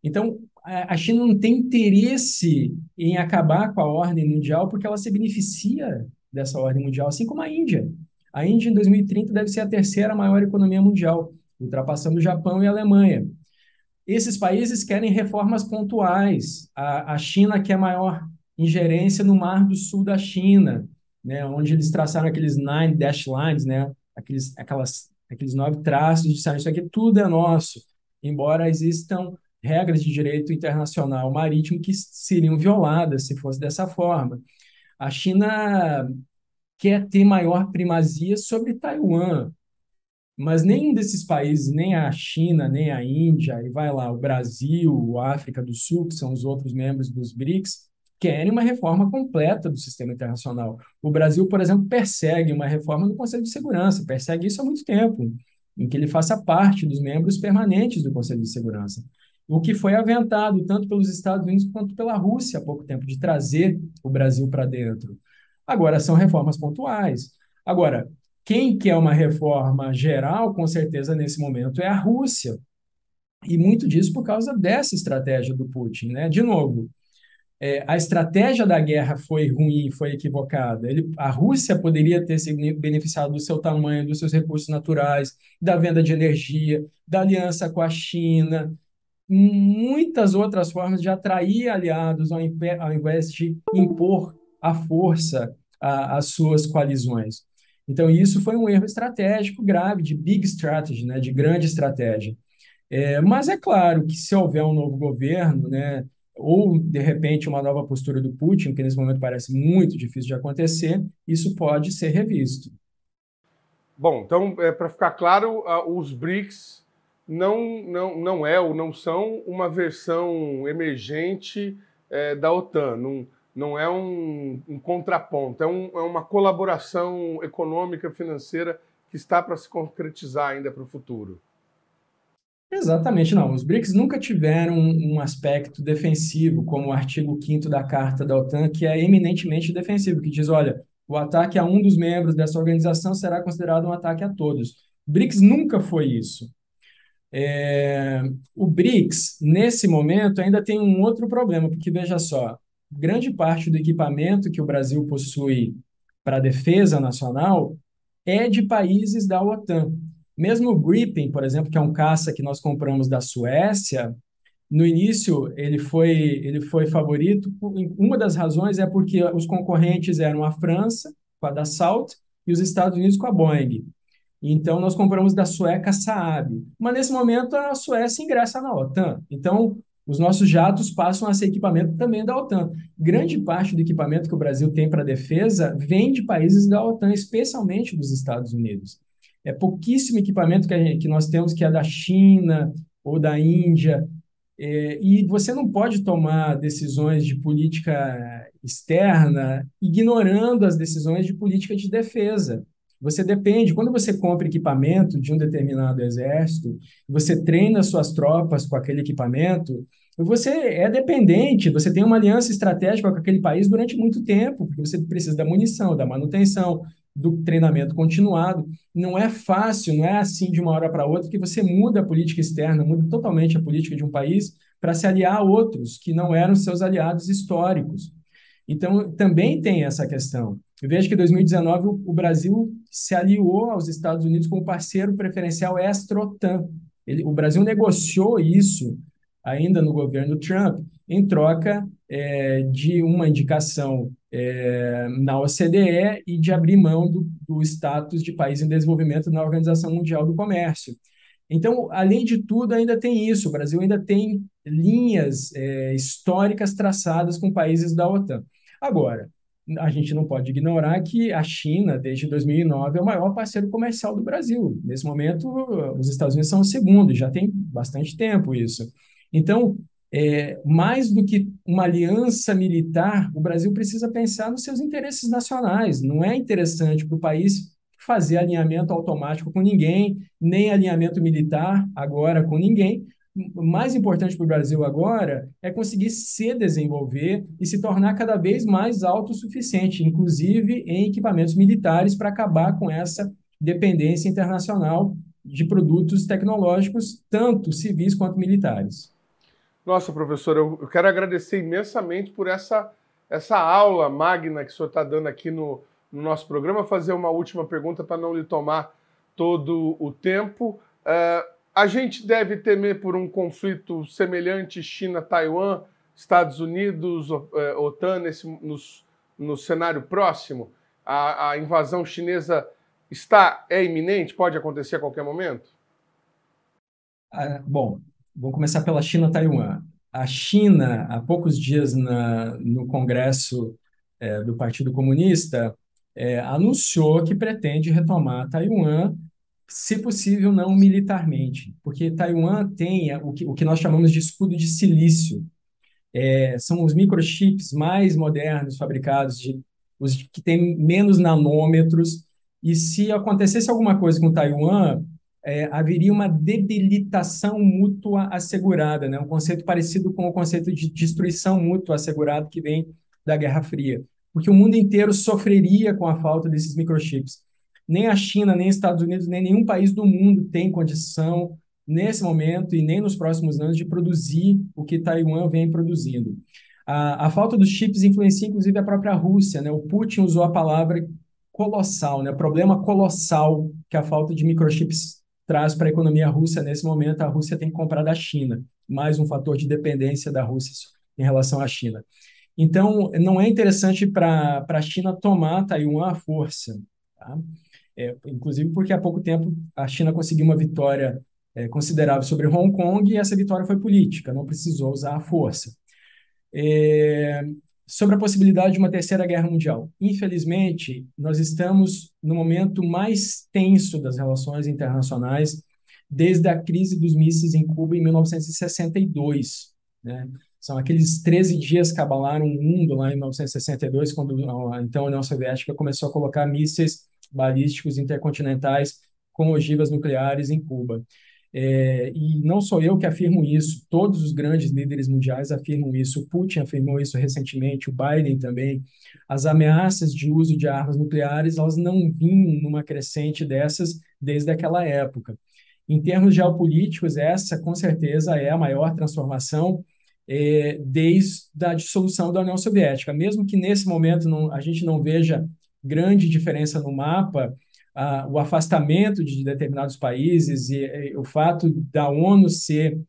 Então, a China não tem interesse em acabar com a ordem mundial porque ela se beneficia dessa ordem mundial, assim como a Índia. A Índia, em 2030, deve ser a terceira maior economia mundial, ultrapassando o Japão e a Alemanha. Esses países querem reformas pontuais. A China quer maior ingerência no Mar do Sul da China, né, onde eles traçaram aqueles nine dash lines, né, aqueles 9 traços, e disseram isso aqui tudo é nosso, embora existam regras de direito internacional marítimo que seriam violadas se fosse dessa forma. A China quer ter maior primazia sobre Taiwan, mas nenhum desses países, nem a China, nem a Índia, e vai lá, o Brasil, a África do Sul, que são os outros membros dos BRICS, querem uma reforma completa do sistema internacional. O Brasil, por exemplo, persegue uma reforma do Conselho de Segurança, persegue isso há muito tempo, em que ele faça parte dos membros permanentes do Conselho de Segurança. O que foi aventado tanto pelos Estados Unidos quanto pela Rússia há pouco tempo, de trazer o Brasil para dentro. Agora, são reformas pontuais. Agora, quem quer uma reforma geral, com certeza, nesse momento, é a Rússia. E muito disso por causa dessa estratégia do Putin, né? De novo, a estratégia da guerra foi ruim, foi equivocada. A Rússia poderia ter se beneficiado do seu tamanho, dos seus recursos naturais, da venda de energia, da aliança com a China, muitas outras formas de atrair aliados ao invés de impor à força as suas coalizões. Então, isso foi um erro estratégico grave, de big strategy, né, de grande estratégia. Mas é claro que se houver um novo governo, né, ou, de repente, uma nova postura do Putin, que nesse momento parece muito difícil de acontecer, isso pode ser revisto. Bom, então, para ficar claro, os BRICS não é ou não são uma versão emergente da OTAN, não é um contraponto, é uma colaboração econômica, financeira que está para se concretizar ainda para o futuro. Exatamente, não. Os BRICS nunca tiveram um aspecto defensivo, como o artigo 5º da Carta da OTAN, que é eminentemente defensivo, que diz, olha, o ataque a um dos membros dessa organização será considerado um ataque a todos. O BRICS nunca foi isso. O BRICS, nesse momento, ainda tem um outro problema, porque, veja só, grande parte do equipamento que o Brasil possui para a defesa nacional é de países da OTAN. Mesmo o Gripen, por exemplo, que é um caça que nós compramos da Suécia, no início ele foi favorito. Uma das razões é porque os concorrentes eram a França, com a Dassault, e os Estados Unidos com a Boeing. Então, nós compramos da sueca Saab. Mas, nesse momento, a Suécia ingressa na OTAN. Então, os nossos jatos passam a ser equipamento também da OTAN. Grande parte do equipamento que o Brasil tem para defesa vem de países da OTAN, especialmente dos Estados Unidos. É pouquíssimo equipamento que nós temos que é da China ou da Índia. E você não pode tomar decisões de política externa ignorando as decisões de política de defesa. Você depende, quando você compra equipamento de um determinado exército, você treina suas tropas com aquele equipamento, você é dependente, você tem uma aliança estratégica com aquele país durante muito tempo, porque você precisa da munição, da manutenção, do treinamento continuado. Não é fácil, não é assim de uma hora para outra que você muda a política externa, muda totalmente a política de um país para se aliar a outros que não eram seus aliados históricos. Então, também tem essa questão. Eu vejo que em 2019 o Brasil se aliou aos Estados Unidos como parceiro preferencial extra-OTAN. O Brasil negociou isso ainda no governo Trump, em troca de uma indicação na OCDE e de abrir mão do status de país em desenvolvimento na Organização Mundial do Comércio. Então, além de tudo, ainda tem isso. O Brasil ainda tem linhas históricas traçadas com países da OTAN. Agora, a gente não pode ignorar que a China, desde 2009, é o maior parceiro comercial do Brasil. Nesse momento, os Estados Unidos são o segundo, já tem bastante tempo isso. Então, mais do que uma aliança militar, o Brasil precisa pensar nos seus interesses nacionais. Não é interessante para o país fazer alinhamento automático com ninguém, nem alinhamento militar agora com ninguém. O mais importante para o Brasil agora é conseguir se desenvolver e se tornar cada vez mais autossuficiente, inclusive em equipamentos militares, para acabar com essa dependência internacional de produtos tecnológicos, tanto civis quanto militares. Nossa, professor, eu quero agradecer imensamente por essa aula magna que o senhor está dando aqui no nosso programa. Fazer uma última pergunta para não lhe tomar todo o tempo. A gente deve temer por um conflito semelhante China-Taiwan, Estados Unidos, OTAN no cenário próximo? A invasão chinesa é iminente? Pode acontecer a qualquer momento? Bom, vamos começar pela China-Taiwan. A China, há poucos dias no Congresso do Partido Comunista, anunciou que pretende retomar Taiwan, se possível, não militarmente, porque Taiwan tem o que nós chamamos de escudo de silício. São os microchips mais modernos fabricados, os que têm menos nanômetros, e se acontecesse alguma coisa com Taiwan, haveria uma debilitação mútua assegurada, né? Um conceito parecido com o conceito de destruição mútua assegurada que vem da Guerra Fria, porque o mundo inteiro sofreria com a falta desses microchips. Nem a China, nem os Estados Unidos, nem nenhum país do mundo tem condição, nesse momento e nem nos próximos anos, de produzir o que Taiwan vem produzindo. A falta dos chips influencia, inclusive, a própria Rússia, né? O Putin usou a palavra colossal, né? O problema colossal que a falta de microchips traz para a economia russa nesse momento. A Rússia tem que comprar da China, mais um fator de dependência da Rússia em relação à China. Então, não é interessante para a China tomar Taiwan à força, tá? Inclusive porque há pouco tempo a China conseguiu uma vitória considerável sobre Hong Kong e essa vitória foi política, não precisou usar a força. Sobre a possibilidade de uma terceira guerra mundial. Infelizmente, nós estamos no momento mais tenso das relações internacionais desde a crise dos mísseis em Cuba em 1962, né? São aqueles 13 dias que abalaram o mundo lá em 1962, quando então a União Soviética começou a colocar mísseis balísticos intercontinentais com ogivas nucleares em Cuba. E não sou eu que afirmo isso, todos os grandes líderes mundiais afirmam isso. O Putin afirmou isso recentemente, o Biden também. As ameaças de uso de armas nucleares, elas não vinham numa crescente dessas desde aquela época. Em termos geopolíticos, essa com certeza é a maior transformação desde a dissolução da União Soviética. Mesmo que nesse momento a gente não veja grande diferença no mapa, o afastamento de determinados países e o fato da ONU ser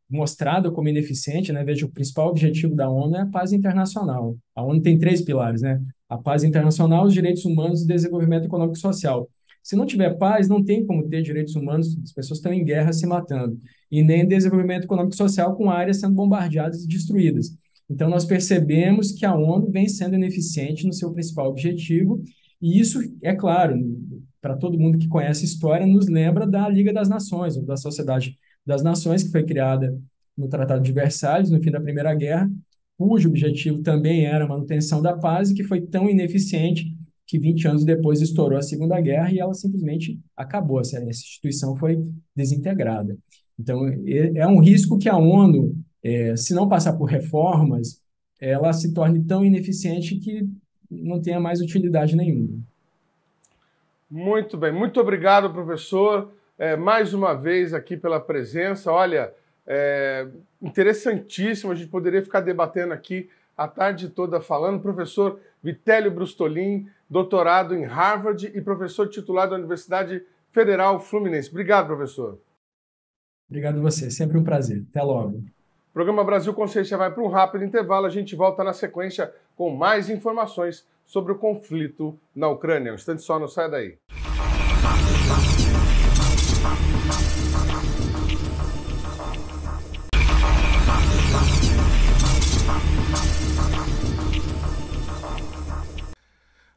mostrada como ineficiente, né? Veja, o principal objetivo da ONU é a paz internacional. A ONU tem 3 pilares, né? A paz internacional, os direitos humanos e o desenvolvimento econômico e social. Se não tiver paz, não tem como ter direitos humanos, as pessoas estão em guerra se matando, e nem desenvolvimento econômico e social com áreas sendo bombardeadas e destruídas. Então, nós percebemos que a ONU vem sendo ineficiente no seu principal objetivo, e isso, é claro, para todo mundo que conhece história, nos lembra da Liga das Nações, ou da Sociedade das Nações, que foi criada no Tratado de Versalhes, no fim da Primeira Guerra, cujo objetivo também era a manutenção da paz e que foi tão ineficiente que 20 anos depois estourou a Segunda Guerra e ela simplesmente acabou, essa instituição foi desintegrada. Então, é um risco que a ONU, se não passar por reformas, ela se torne tão ineficiente que não tenha mais utilidade nenhuma. Muito bem, muito obrigado, professor, mais uma vez aqui pela presença. Olha, interessantíssimo, a gente poderia ficar debatendo aqui a tarde toda falando. Professor Vitélio Brustolin, doutorado em Harvard e professor titular da Universidade Federal Fluminense. Obrigado, professor. Obrigado a você, sempre um prazer. Até logo. O programa Brasil Consciência vai para um rápido intervalo, a gente volta na sequência com mais informações sobre o conflito na Ucrânia. Um instante só, não sai daí.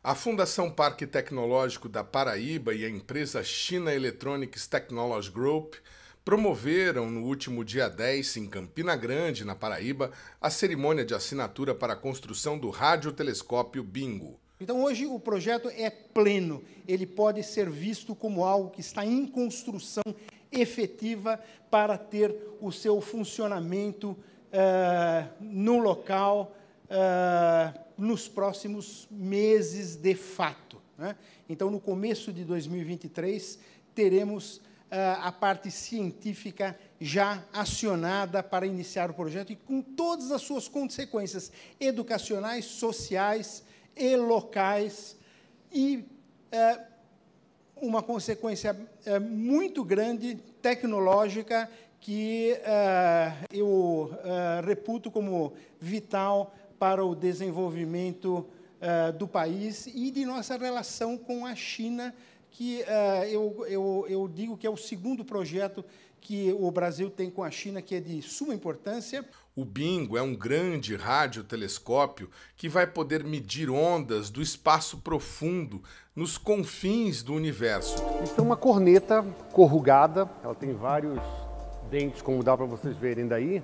A Fundação Parque Tecnológico da Paraíba e a empresa China Electronics Technology Group promoveram no último dia 10, em Campina Grande, na Paraíba, a cerimônia de assinatura para a construção do radiotelescópio Bingo. Então hoje o projeto é pleno, ele pode ser visto como algo que está em construção efetiva para ter o seu funcionamento no local nos próximos meses de fato, né? Então no começo de 2023 teremos a parte científica já acionada para iniciar o projeto e com todas as suas consequências educacionais, sociais e locais, e uma consequência muito grande, tecnológica, que eu reputo como vital para o desenvolvimento do país e de nossa relação com a China, que eu digo que é o segundo projeto que o Brasil tem com a China, que é de suma importância. O Bingo é um grande radiotelescópio que vai poder medir ondas do espaço profundo nos confins do universo. Isso é uma corneta corrugada, ela tem vários dentes, como dá para vocês verem daí.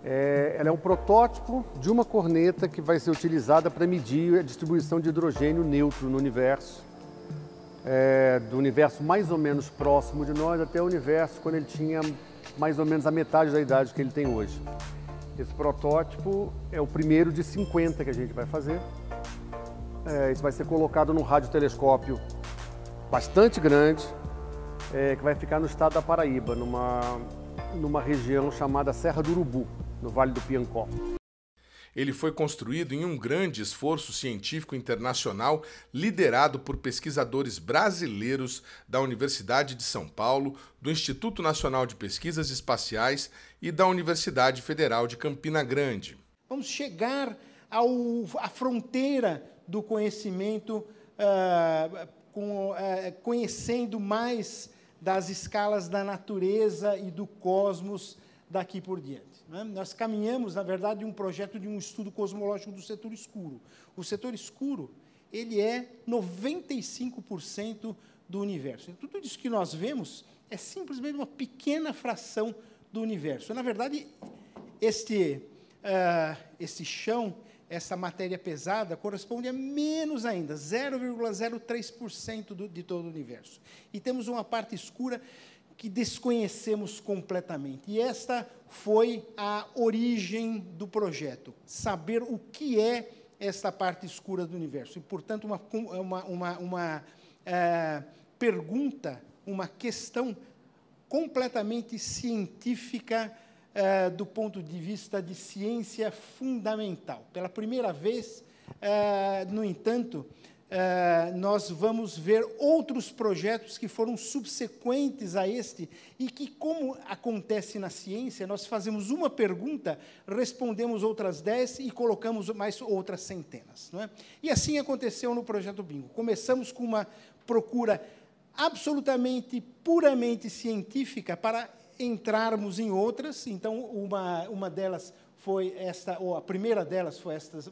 Ela é um protótipo de uma corneta que vai ser utilizada para medir a distribuição de hidrogênio neutro no universo. Do universo mais ou menos próximo de nós até o universo quando ele tinha mais ou menos a metade da idade que ele tem hoje. Esse protótipo é o primeiro de 50 que a gente vai fazer. Isso vai ser colocado num radiotelescópio bastante grande, que vai ficar no estado da Paraíba, numa região chamada Serra do Urubu, no Vale do Piancó. Ele foi construído em um grande esforço científico internacional liderado por pesquisadores brasileiros da Universidade de São Paulo, do Instituto Nacional de Pesquisas Espaciais e da Universidade Federal de Campina Grande. Vamos chegar à fronteira do conhecimento, conhecendo mais das escalas da natureza e do cosmos daqui por diante. Nós caminhamos, na verdade, um projeto de um estudo cosmológico do setor escuro. O setor escuro, ele é 95% do universo. Então, tudo isso que nós vemos é simplesmente uma pequena fração do universo. Na verdade, este chão, essa matéria pesada, corresponde a menos ainda, 0,03% de todo o universo. E temos uma parte escura que desconhecemos completamente. E esta foi a origem do projeto, saber o que é esta parte escura do universo. E, portanto, uma pergunta, uma questão completamente científica do ponto de vista de ciência fundamental. Pela primeira vez, no entanto, nós vamos ver outros projetos que foram subsequentes a este e que, como acontece na ciência, nós fazemos uma pergunta, respondemos outras 10 e colocamos mais outras centenas. Não é? E assim aconteceu no Projeto Bingo. Começamos com uma procura absolutamente, puramente científica para entrarmos em outras. Então, uma delas foi esta, ou a primeira delas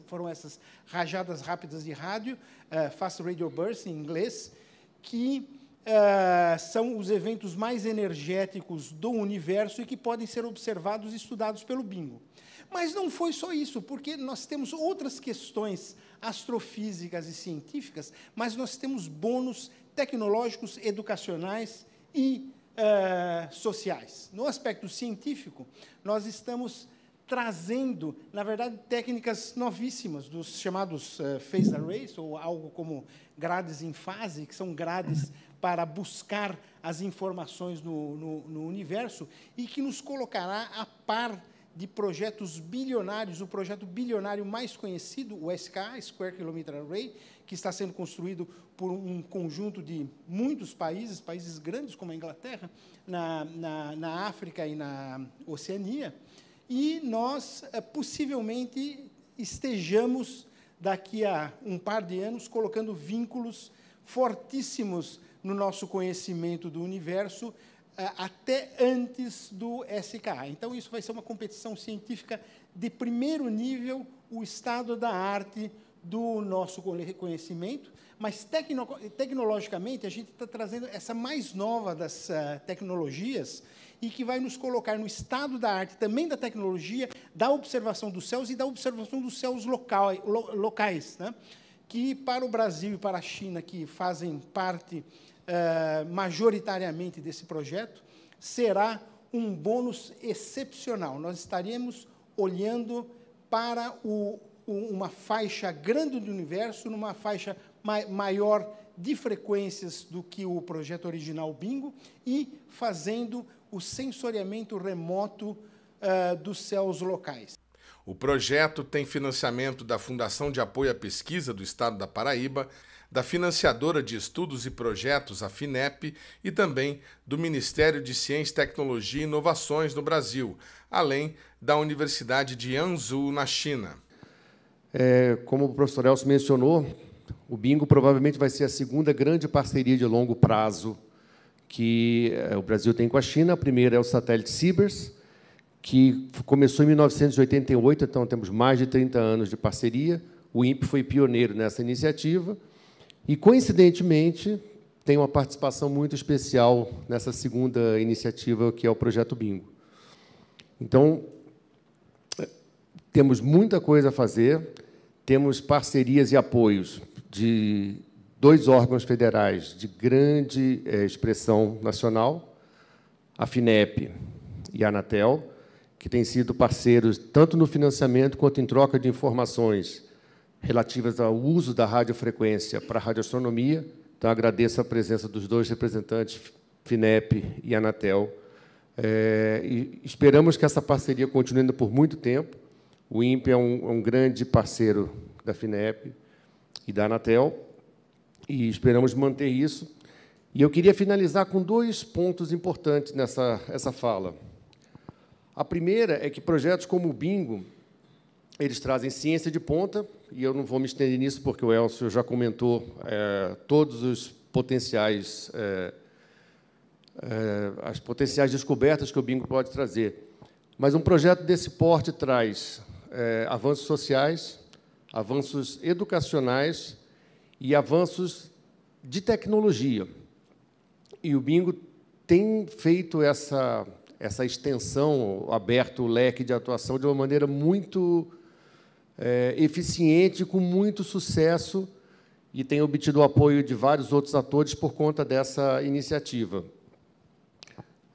foram essas rajadas rápidas de rádio, Fast Radio Bursts, em inglês, que são os eventos mais energéticos do universo e que podem ser observados e estudados pelo Bingo. Mas não foi só isso, porque nós temos outras questões astrofísicas e científicas, mas nós temos bônus tecnológicos, educacionais e sociais. No aspecto científico, nós estamos trazendo, na verdade, técnicas novíssimas, dos chamados phase arrays, ou algo como grades em fase, que são grades para buscar as informações no universo, e que nos colocará a par de projetos bilionários. O projeto bilionário mais conhecido, o SKA, Square Kilometer Array, que está sendo construído por um conjunto de muitos países grandes, como a Inglaterra, na África e na Oceania, e nós, possivelmente, estejamos, daqui a um par de anos, colocando vínculos fortíssimos no nosso conhecimento do universo, até antes do SKA. Então, isso vai ser uma competição científica de primeiro nível, o estado da arte do nosso conhecimento, mas, tecnologicamente, a gente está trazendo essa mais nova das tecnologias, e que vai nos colocar no estado da arte, também da tecnologia, da observação dos céus e da observação dos céus locais, né? Que, para o Brasil e para a China, que fazem parte majoritariamente desse projeto, será um bônus excepcional. Nós estaremos olhando para uma faixa grande do universo, numa faixa maior de frequências do que o projeto original Bingo, e fazendo o sensoriamento remoto dos céus locais. O projeto tem financiamento da Fundação de Apoio à Pesquisa do Estado da Paraíba, da financiadora de estudos e projetos, a FINEP, e também do Ministério de Ciência, Tecnologia e Inovações no Brasil, além da Universidade de Hangzhou, na China. Como o professor Elcio mencionou, o Bingo provavelmente vai ser a segunda grande parceria de longo prazo que o Brasil tem com a China. A primeira é o satélite Sibers, que começou em 1988, então temos mais de 30 anos de parceria. O INPE foi pioneiro nessa iniciativa e, coincidentemente, tem uma participação muito especial nessa segunda iniciativa, que é o Projeto Bingo. Então, temos muita coisa a fazer, temos parcerias e apoios de 2 órgãos federais de grande expressão nacional, a FINEP e a Anatel, que têm sido parceiros tanto no financiamento quanto em troca de informações relativas ao uso da radiofrequência para a radioastronomia. Então, agradeço a presença dos 2 representantes, FINEP e Anatel. E esperamos que essa parceria continue ainda por muito tempo. O INPE é um grande parceiro da FINEP e da Anatel, e esperamos manter isso. E eu queria finalizar com 2 pontos importantes nessa fala. A primeira é que projetos como o Bingo, eles trazem ciência de ponta, e eu não vou me estender nisso, porque o Elcio já comentou todos os potenciais, as potenciais descobertas que o Bingo pode trazer. Mas um projeto desse porte traz avanços sociais, avanços educacionais e avanços de tecnologia. E o Bingo tem feito essa extensão, aberto o leque de atuação de uma maneira muito eficiente, com muito sucesso, e tem obtido o apoio de vários outros atores por conta dessa iniciativa.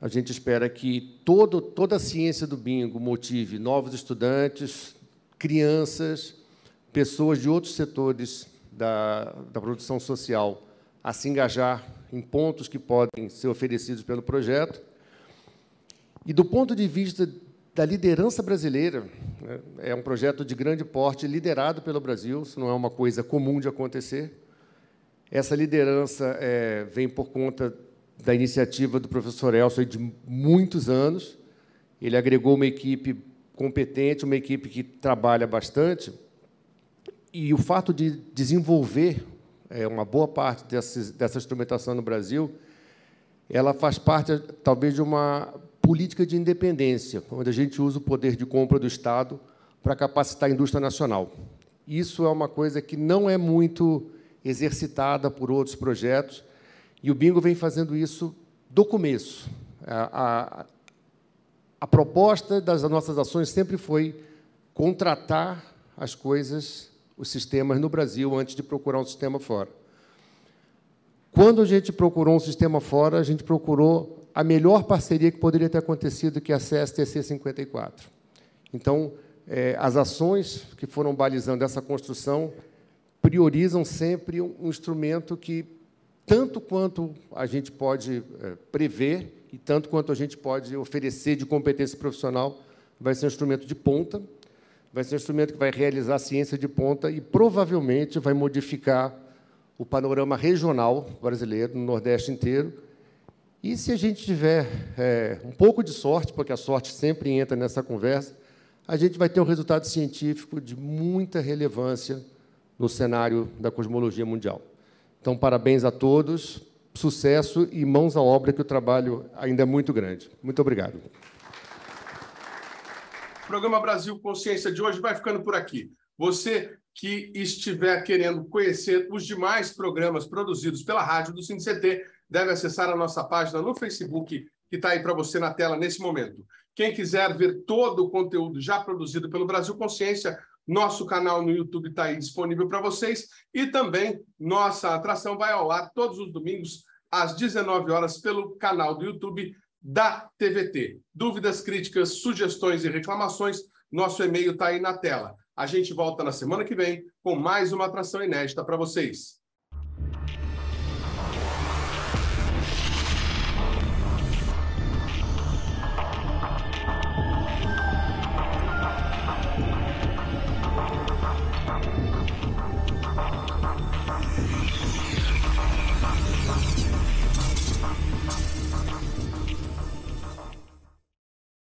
A gente espera que toda a ciência do Bingo motive novos estudantes, crianças, pessoas de outros setores da produção social a se engajar em pontos que podem ser oferecidos pelo projeto. E, do ponto de vista da liderança brasileira, né, é um projeto de grande porte, liderado pelo Brasil, isso não é uma coisa comum de acontecer. Essa liderança vem por conta da iniciativa do professor Elcio de muitos anos. Ele agregou uma equipe competente, uma equipe que trabalha bastante, e o fato de desenvolver uma boa parte dessa instrumentação no Brasil, ela faz parte, talvez, de uma política de independência, onde a gente usa o poder de compra do Estado para capacitar a indústria nacional. Isso é uma coisa que não é muito exercitada por outros projetos, e o Bingo vem fazendo isso do começo. A proposta das nossas ações sempre foi contratar as coisas, os sistemas no Brasil, antes de procurar um sistema fora. Quando a gente procurou um sistema fora, a gente procurou a melhor parceria que poderia ter acontecido, que é a CSTC 54. Então, as ações que foram balizando essa construção priorizam sempre um instrumento que, tanto quanto a gente pode prever e tanto quanto a gente pode oferecer de competência profissional, vai ser um instrumento de ponta, vai ser um instrumento que vai realizar a ciência de ponta e, provavelmente, vai modificar o panorama regional brasileiro, no Nordeste inteiro. E, se a gente tiver um pouco de sorte, porque a sorte sempre entra nessa conversa, a gente vai ter um resultado científico de muita relevância no cenário da cosmologia mundial. Então, parabéns a todos, sucesso e mãos à obra, que o trabalho ainda é muito grande. Muito obrigado. O programa Brasil Consciência de hoje vai ficando por aqui. Você que estiver querendo conhecer os demais programas produzidos pela rádio do CineCT, deve acessar a nossa página no Facebook, que está aí para você na tela nesse momento. Quem quiser ver todo o conteúdo já produzido pelo Brasil Consciência, nosso canal no YouTube está aí disponível para vocês, e também nossa atração vai ao ar todos os domingos, às 19 horas, pelo canal do YouTube da TVT. Dúvidas, críticas, sugestões e reclamações, nosso e-mail está aí na tela. A gente volta na semana que vem com mais uma atração inédita para vocês.